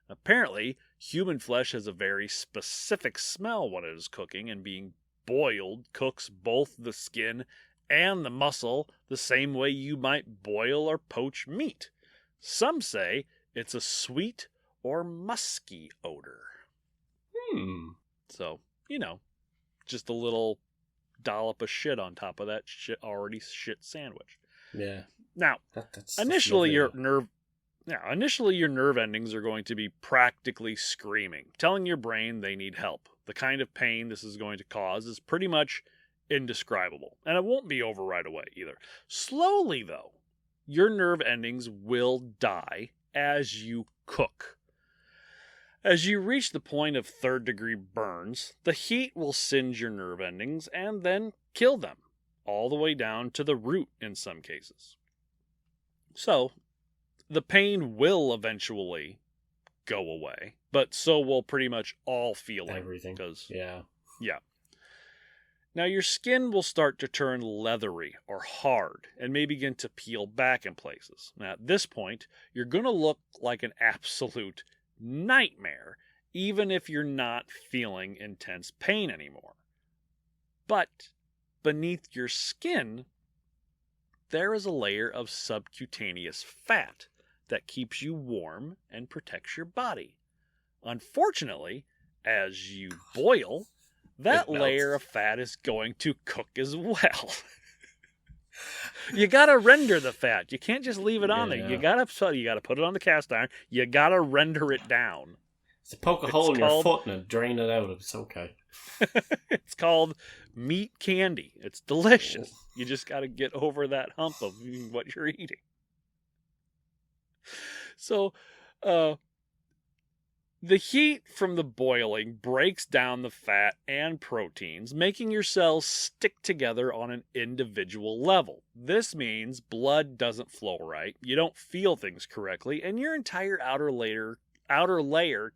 Apparently, human flesh has a very specific smell when it is cooking, and being boiled cooks both the skin and the muscle the same way you might boil or poach meat. Some say it's a sweet or musky odor. So, just a little dollop of shit on top of that already shit sandwich.
Yeah.
Now, initially your nerve endings are going to be practically screaming, telling your brain they need help. The kind of pain this is going to cause is pretty much indescribable, and it won't be over right away either. Slowly, though, your nerve endings will die as you cook. As you reach the point of third-degree burns, the heat will singe your nerve endings and then kill them, all the way down to the root in some cases. So, the pain will eventually go away, but so will pretty much all feeling.
Everything. Yeah.
Now, your skin will start to turn leathery or hard and may begin to peel back in places. Now, at this point, you're going to look like an absolute nightmare, even if you're not feeling intense pain anymore. But beneath your skin, there is a layer of subcutaneous fat that keeps you warm and protects your body. Unfortunately, as you boil, that layer of fat is going to cook as well. You gotta render the fat. You can't just leave it on there. You gotta put it on the cast iron. You gotta render it down.
So poke a hole in your foot and drain it out. It's okay.
It's called meat candy. It's delicious. You just gotta get over that hump of what you're eating. So, the heat from the boiling breaks down the fat and proteins, making your cells stick together on an individual level. This means blood doesn't flow right, you don't feel things correctly, and your entire outer layer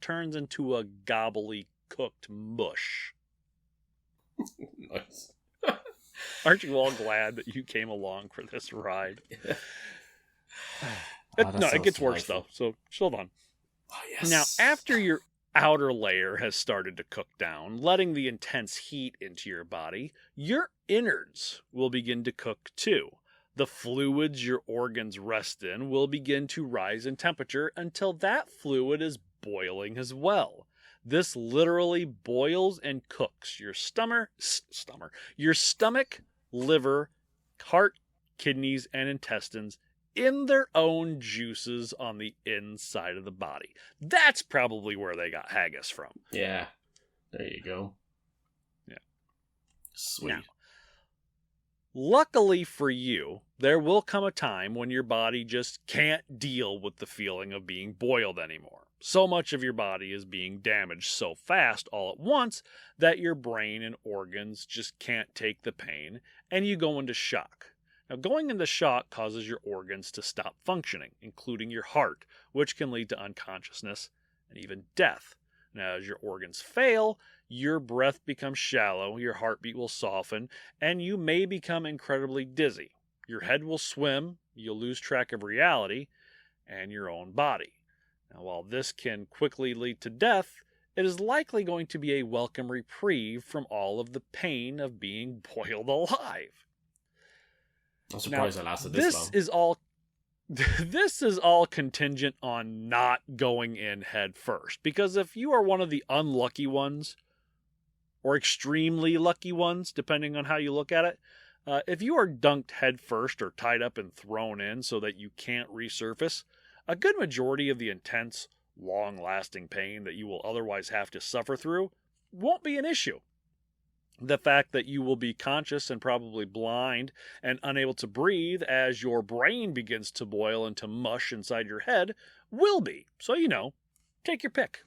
turns into a gobbly cooked mush.
Nice.
Aren't you all glad that you came along for this ride? It gets worse though, so hold on.
Oh, yes.
Now, after your outer layer has started to cook down, letting the intense heat into your body, your innards will begin to cook too. The fluids your organs rest in will begin to rise in temperature until that fluid is boiling as well. This literally boils and cooks your stomach, liver, heart, kidneys, and intestines in their own juices on the inside of the body. That's probably where they got haggis from.
Yeah. There you go.
Yeah.
Sweet.
Now, luckily for you, there will come a time when your body just can't deal with the feeling of being boiled anymore. So much of your body is being damaged so fast all at once that your brain and organs just can't take the pain, and you go into shock. Now, going into shock causes your organs to stop functioning, including your heart, which can lead to unconsciousness and even death. Now, as your organs fail, your breath becomes shallow, your heartbeat will soften, and you may become incredibly dizzy. Your head will swim, you'll lose track of reality and your own body. Now, while this can quickly lead to death, it is likely going to be a welcome reprieve from all of the pain of being boiled alive.
I'm surprised it lasted this long.
This is all contingent on not going in head first. Because if you are one of the unlucky ones, or extremely lucky ones, depending on how you look at it, if you are dunked head first or tied up and thrown in so that you can't resurface, a good majority of the intense, long-lasting pain that you will otherwise have to suffer through won't be an issue. The fact that you will be conscious and probably blind and unable to breathe as your brain begins to boil into mush inside your head will be. So, take your pick.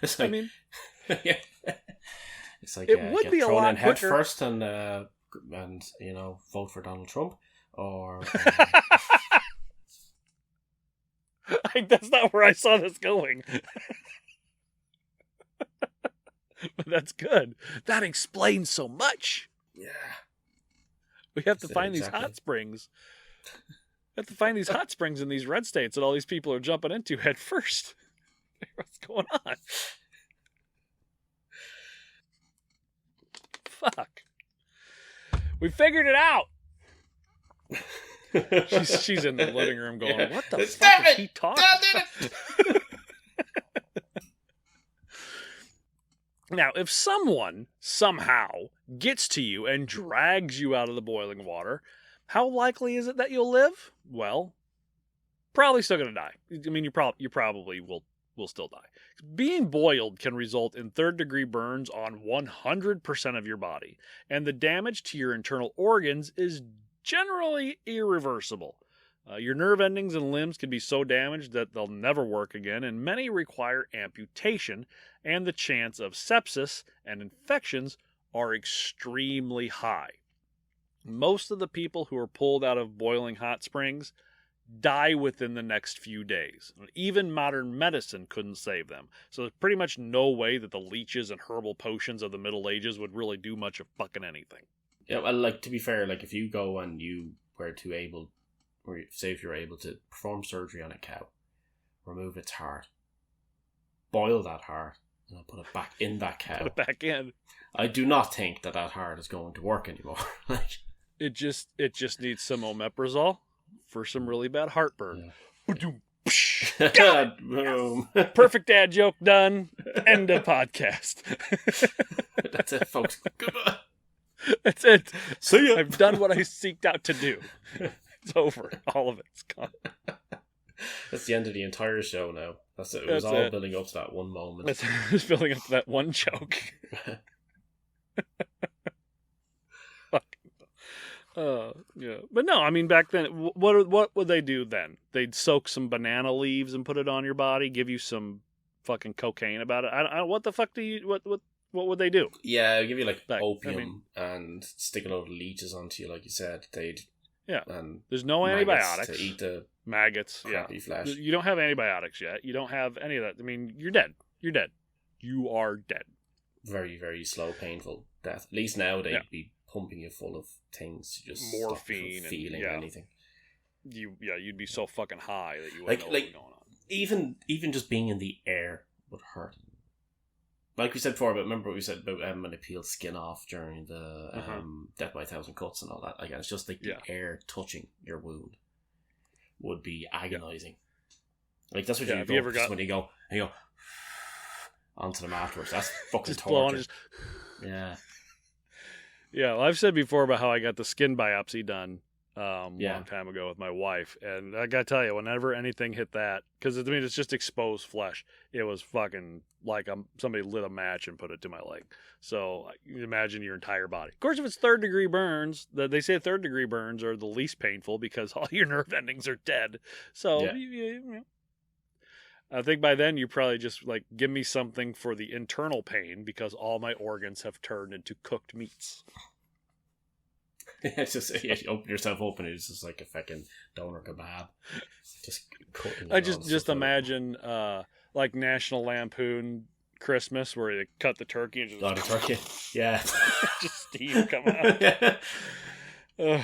It's like,
yeah.
It's like
it would be a lot
head
quicker.
First and vote for Donald Trump, or
that's not where I saw this going. But that's good. That explains so much.
Yeah.
We have to find these hot springs. We have to find these hot springs in these red states that all these people are jumping into head first. What's going on? Fuck. We figured it out. She's in the living room going, what the fuck is he talking about? Now, if someone somehow gets to you and drags you out of the boiling water, how likely is it that you'll live? Well, probably still going to die. I mean, you probably will still die. Being boiled can result in third-degree burns on 100% of your body, and the damage to your internal organs is generally irreversible. Your nerve endings and limbs can be so damaged that they'll never work again, and many require amputation, and the chance of sepsis and infections are extremely high. Most of the people who are pulled out of boiling hot springs die within the next few days. Even modern medicine couldn't save them. So there's pretty much no way that the leeches and herbal potions of the Middle Ages would really do much of fucking anything.
Yeah, well, like, to be fair, like, if you go and you were to able, or say if you're able to perform surgery on a cow, remove its heart, boil that heart, and I'll put it back in that cow.
Put it back in.
I do not think that heart is going to work anymore. Like,
it just needs some omeprazole for some really bad heartburn.
Yeah. Boom.
Perfect dad joke done. End of podcast.
That's it, folks. Goodbye.
That's it.
See ya.
I've done what I seeked out to do. It's over. All of it's gone.
That's the end of the entire show now. That's it. It was all building up to that one moment.
It was building up to that one joke. Yeah. But no, I mean, back then, what would they do then? They'd soak some banana leaves and put it on your body, give you some fucking cocaine about it. I what the fuck do you, what would they do?
Yeah, give you like opium and stick a load of leeches onto you, like you said.
There's no antibiotics
to eat the
maggots.
Crappy flesh.
You don't have antibiotics yet. You don't have any of that. I mean, you're dead. You are dead.
Very, very slow, painful death. At least now they'd be pumping you full of things to just
morphine
stop you from feeling anything.
You'd be so fucking high that you wouldn't know what was going on.
Even just being in the air would hurt. Like we said before, but remember what we said about when they peeled skin off during the Death by 1,000 Cuts and all that. Again, it's just like the air touching your wound would be agonizing. Like that's what you ever got when you go onto them afterwards. That's fucking torture. Yeah.
Yeah, well, I've said before about how I got the skin biopsy done a long time ago with my wife, and I gotta tell you, whenever anything hit that, because I mean it's just exposed flesh, it was fucking like somebody lit a match and put it to my leg. So you imagine your entire body. Of course, if it's third-degree burns, they say third-degree burns are the least painful because all your nerve endings are dead. So I think by then you probably just like give me something for the internal pain because all my organs have turned into cooked meats.
It's just you open yourself open, it's just like a fucking doner kebab. Just cooking.
I just imagine like National Lampoon Christmas where they cut the turkey and just
the turkey. Yeah.
Just steam coming out.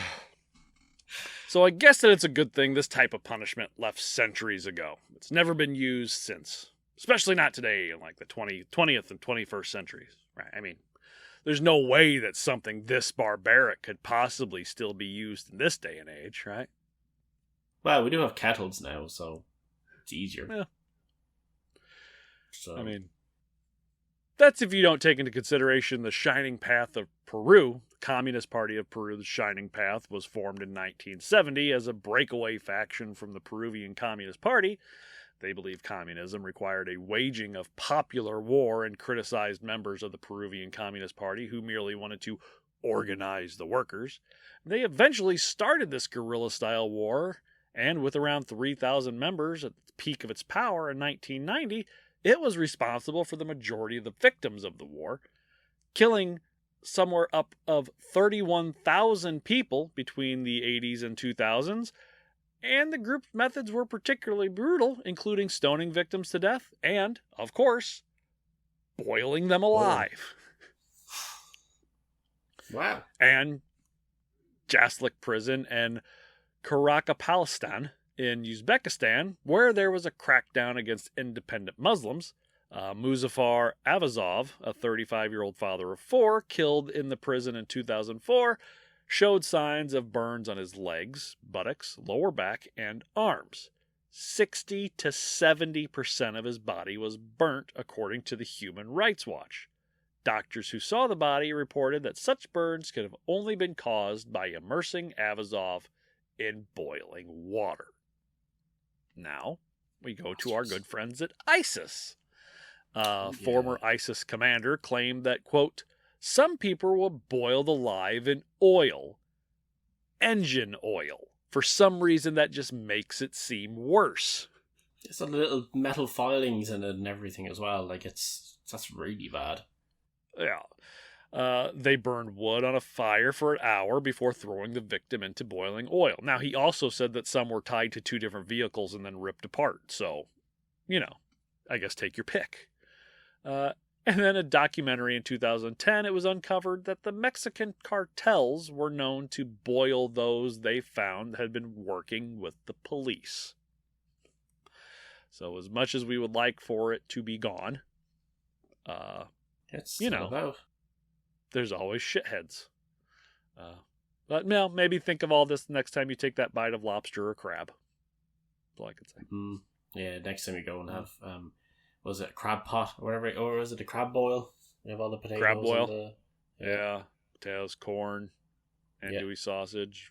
So I guess that it's a good thing this type of punishment left centuries ago. It's never been used since, especially not today in like the 20th and 21st centuries. Right? I mean, there's no way that something this barbaric could possibly still be used in this day and age, right?
Well, we do have kettles now, so it's easier.
Yeah.
So.
I mean, that's if you don't take into consideration the Shining Path of Peru. The Communist Party of Peru, the Shining Path, was formed in 1970 as a breakaway faction from the Peruvian Communist Party. They believed communism required a waging of popular war and criticized members of the Peruvian Communist Party who merely wanted to organize the workers. They eventually started this guerrilla-style war, and with around 3,000 members at the peak of its power in 1990, it was responsible for the majority of the victims of the war, killing somewhere up of 31,000 people between the 80s and 2000s, and the group's methods were particularly brutal, including stoning victims to death and, of course, boiling them alive.
Wow.
And Jaslik prison and Karakapalistan in Uzbekistan, where there was a crackdown against independent Muslims. Muzaffar Avazov, a 35-year-old father of four, killed in the prison in 2004, showed signs of burns on his legs, buttocks, lower back, and arms. 60 to 70% of his body was burnt, according to the Human Rights Watch. Doctors who saw the body reported that such burns could have only been caused by immersing Avazov in boiling water. Now, we go to our good friends at ISIS. Former ISIS commander claimed that, quote, some people will boil the live in oil, engine oil. For some reason, that just makes it seem worse.
There's a little metal filings in it and everything as well. Like, that's really bad.
Yeah. They burned wood on a fire for an hour before throwing the victim into boiling oil. Now, he also said that some were tied to 2 different vehicles and then ripped apart. So, I guess take your pick. And then a documentary in 2010, it was uncovered that the Mexican cartels were known to boil those they found had been working with the police. So as much as we would like for it to be gone, there's always shitheads. But maybe think of all this next time you take that bite of lobster or crab. That's all I can say.
Yeah, next time you go and have... was it a crab pot or whatever? Or was it a crab boil? You have all the potatoes.
Crab boil. Yeah. Potatoes, corn, andouille sausage,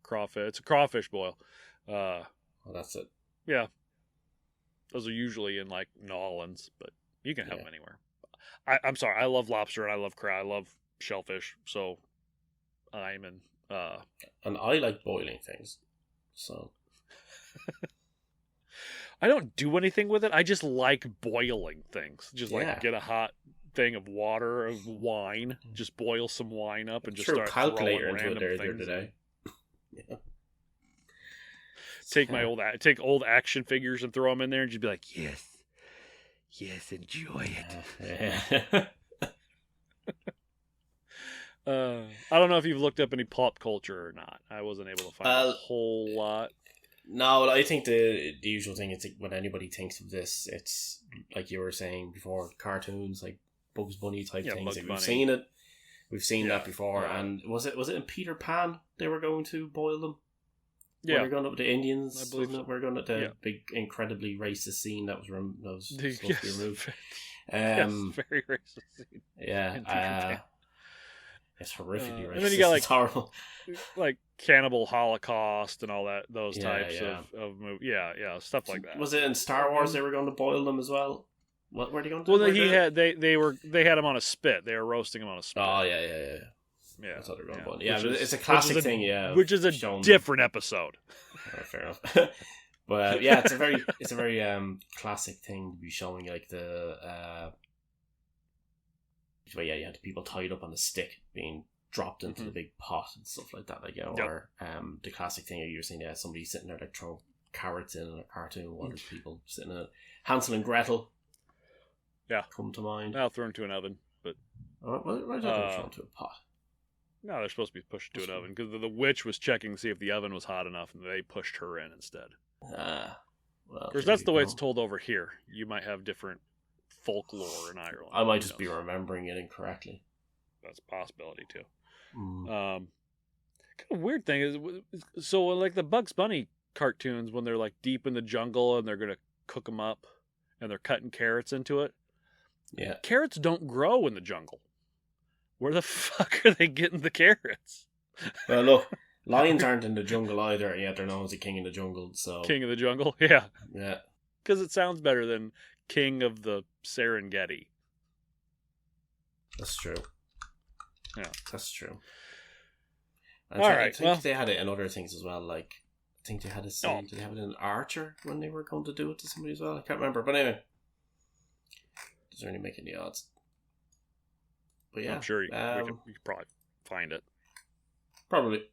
crawfish. It's a crawfish boil.
Well, that's it.
Yeah. Those are usually in like New Orleans, but you can have them anywhere. I'm sorry. I love lobster and I love crab. I love shellfish. So I'm in.
And I like boiling things. So.
I don't do anything with it. I just like boiling things. Just like get a hot thing of water, of wine. Just boil some wine up and just start throwing random things today. Take old action figures and throw them in there and just be like, yes, enjoy it. I don't know if you've looked up any pop culture or not. I wasn't able to find a whole lot.
No, I think the usual thing is when anybody thinks of this, it's like you were saying before, cartoons like Bugs Bunny type things. We've seen it. We've seen that before. Yeah. And was it in Peter Pan they were going to boil them? Yeah, we're going up with the Indians. I believe so. We're going to the big, incredibly racist scene that was supposed to be removed.
Very racist scene.
Yeah, it's horrifically racist.
And then you got
it's horrible.
Like Cannibal Holocaust and all that, those types of movies. Yeah, stuff like that.
Was it in Star Wars they were going to boil them as well? What were they going to do?
Well, they had him on a spit. They were roasting him on a spit.
Oh, yeah. Yeah, that's what they're going to boil. Yeah, it's a classic thing,
Which is a different episode.
Fair enough. But it's a very classic thing to be showing, like the you had people tied up on a stick being dropped into the big pot and stuff like that, or the classic thing you were saying, somebody sitting there like throwing carrots in a cartoon while there's people sitting in it. Hansel and Gretel, come to mind.
I'll throw them to an oven, but
why don't they throw them to a pot?
No, they're supposed to be pushed to an oven because the witch was checking to see if the oven was hot enough, and they pushed her in instead. Because that's the way it's told over here. You might have different folklore in Ireland.
I might just be remembering it incorrectly.
That's a possibility too. Kind of weird thing is, so like the Bugs Bunny cartoons, when they're like deep in the jungle and they're gonna cook them up, and they're cutting carrots into it.
Yeah,
carrots don't grow in the jungle. Where the fuck are they getting the carrots?
Well, look, lions aren't in the jungle either. Yet they're known as the king of the jungle. So
king of the jungle, yeah.
Because
it sounds better than king of the Serengeti.
That's true.
Yeah,
that's true. I think they had it in other things as well. Like, I think they had a scene. Did they have it in Archer when they were going to do it to somebody as well? I can't remember. But anyway, doesn't really make any odds. But yeah,
I'm sure you could probably find it.
Probably.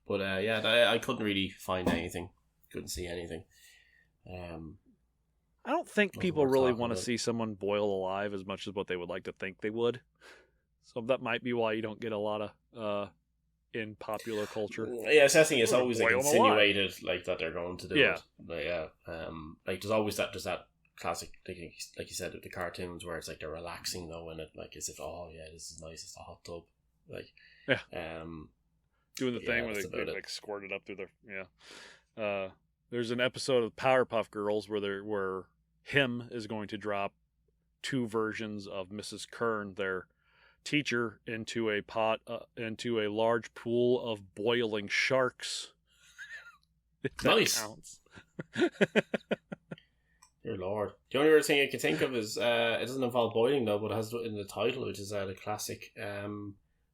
But I couldn't really find anything. Couldn't see anything.
I don't think people really want to see someone boiled alive as much as what they would like to think they would. So that might be why you don't get a lot of in popular culture.
Yeah, so I think it's always like insinuated like that they're going to do it. But like there's always there's that classic, like you said, with the cartoons where it's like they're relaxing though, and it like as if this is nice, it's a hot tub. Like
Yeah. Doing the thing where they like squirt it up through their there's an episode of Powerpuff Girls where him is going to drop 2 versions of Mrs. Kern, their teacher, into a large pool of boiling sharks.
Nice. Counts. Dear Lord. The only other thing I can think of is it doesn't involve boiling though, but it has in the title, which is the classic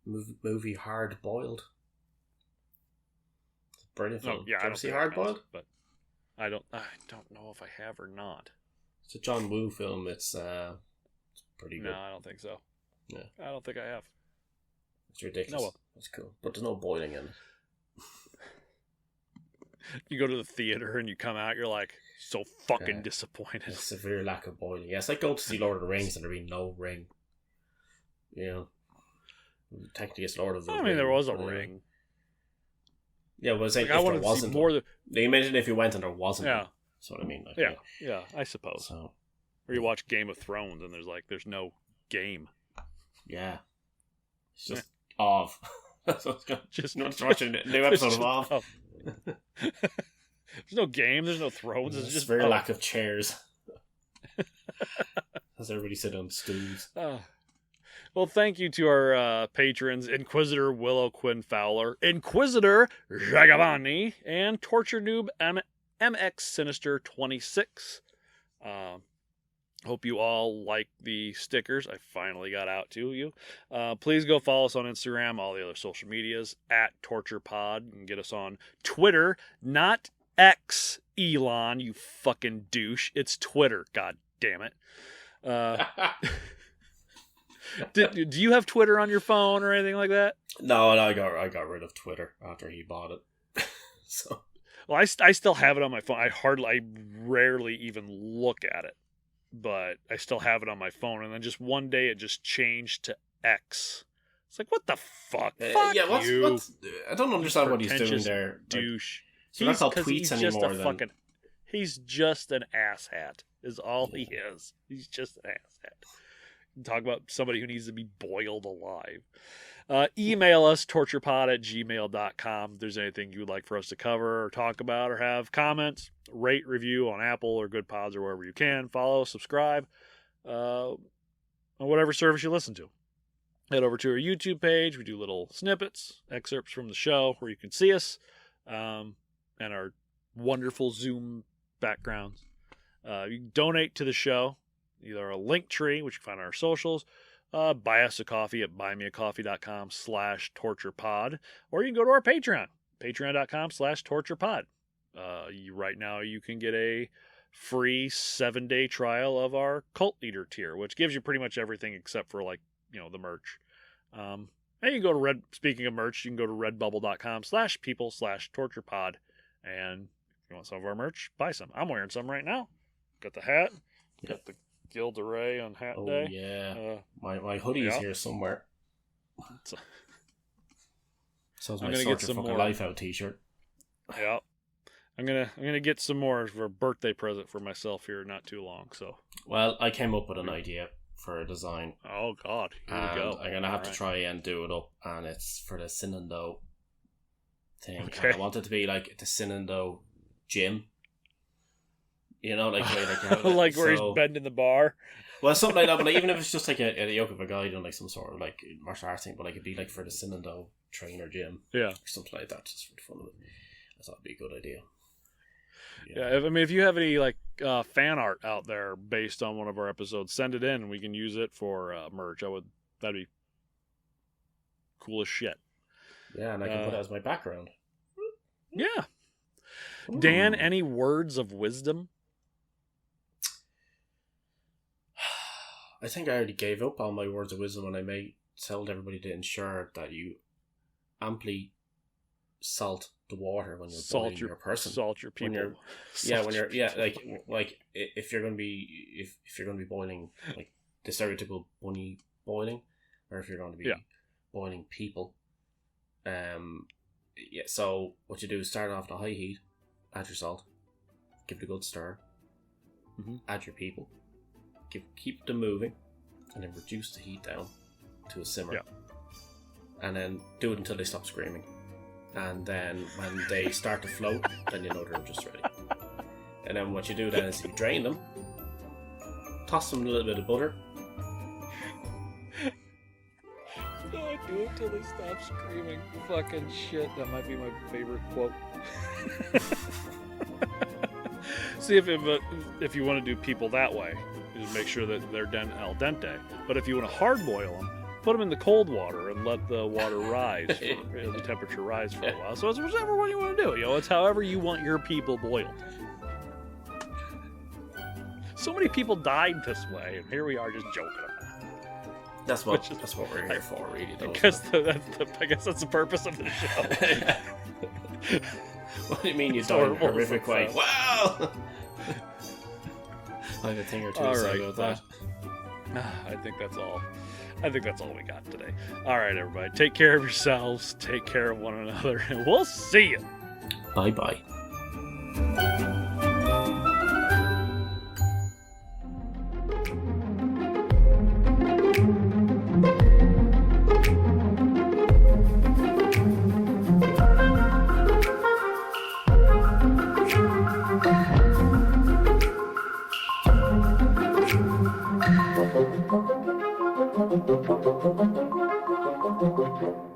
movie Hard Boiled. Brilliant film.
Yeah,
Did you ever see Hard Boiled?
But I don't know if I have or not.
It's a John Woo film. It's pretty good.
No, I don't think so.
Yeah,
I don't think I have.
It's ridiculous. No, well. That's cool, but there's no boiling in it.
You go to the theater and you come out, you're like so fucking disappointed.
A severe lack of boiling. Yeah, it's like going to see Lord of the Rings and there being no ring. You know, technically it's Lord of the Rings.
I mean, there was a ring.
Yeah, well, like, I wanted to see more. They imagine if you went and there wasn't. Yeah, that's what I mean. Like,
yeah, I suppose. So, or you watch Game of Thrones and there's no game.
Yeah, it's just off. Just not watching a new episode of Off.
There's no game. There's no thrones. It's just
very lack of chairs. As everybody sit on stools.
Well, thank you to our patrons, Inquisitor Willow Quinn Fowler, Inquisitor Jagabani, and Torture Noob MX Sinister 26. Hope you all like the stickers I finally got out to you. Please go follow us on Instagram, all the other social medias, @TorturePod. You can get us on Twitter, not X, Elon, you fucking douche. It's Twitter, god damn it. Do you have Twitter on your phone or anything like that?
No, I got rid of Twitter after he bought it. So,
well, I still have it on my phone. I rarely even look at it, but I still have it on my phone. And then just one day it just changed to X. It's like, what the fuck? Fuck you.
What's, I don't understand what he's doing there.
Douche.
So that's not tweets anymore.
He's just an asshat. Is all he is. He's just an asshat. Talk about somebody who needs to be boiled alive. Email us, torturepod@gmail.com. If there's anything you would like for us to cover or talk about or have comments, rate, review on Apple or Good Pods or wherever you can. Follow, subscribe on whatever service you listen to. Head over to our YouTube page. We do little snippets, excerpts from the show where you can see us and our wonderful Zoom backgrounds. You can donate to the show. Either a link tree, which you can find on our socials, buy us a coffee at buymeacoffee.com/torturepod, or you can go to our Patreon, patreon.com/torturepod. Right now you can get a free 7-day trial of our Cult Leader tier, which gives you pretty much everything except for the merch. And you can go to speaking of merch, you can go to redbubble.com/people/torturepod, and if you want some of our merch, buy some. I'm wearing some right now. Got the hat, got the Guild Array on Hat Day.
Oh yeah, my hoodie is here somewhere. So it's my Sort Your Fucking Life Out t-shirt.
Yeah, I'm gonna get some more for a birthday present for myself here not too long. So
well, I came up with an idea for a design.
Oh God, here we go.
I'm gonna have to try and do it up, and it's for the Sinando thing. Okay. And I want it to be like the Sinando gym. You know, like
like where he's bending the bar.
Well, something like that. But even if it's just like a yoke of a guy doing like some sort of like martial arts thing, but like it'd be like for the Sinando trainer gym, or something like that, just for the fun of it. I thought it'd be a good idea.
Yeah, if you have any fan art out there based on one of our episodes, send it in and we can use it for merch. That'd be cool as shit.
Yeah, and I can put it as my background.
Yeah. Ooh. Dan, any words of wisdom?
I think I already gave up all my words of wisdom when I told everybody to ensure that you amply salt the water when you're boiling your person.
Salt your people.
Like if you're gonna be boiling like the stereotypical bunny boiling, or if you're going to be boiling people. So what you do is start off at a high heat, add your salt, give it a good stir, add your people. Keep them moving, and then reduce the heat down to a simmer. and then do it until they stop screaming. And then when they start to float, then you know they're just ready. And then what you do then is you drain them, toss them in a little bit of butter.
Do it till they stop screaming. Fucking shit, that might be my favorite quote. See, if you want to do people that way, just make sure that they're al dente. But if you want to hard boil them, put them in the cold water and let the water rise, the temperature rise for a while. So it's whichever one you want to do. It's however you want your people boiled. So many people died this way, and here we are just joking about it.
That's what we're here for, really.
I guess that's the purpose of the show.
What do you mean you died in a horrific way? Wow! I have a thing or two to say about that.
I think that's all. I think that's all we got today. All right, everybody. Take care of yourselves. Take care of one another. And we'll see you.
Bye-bye. Thank you.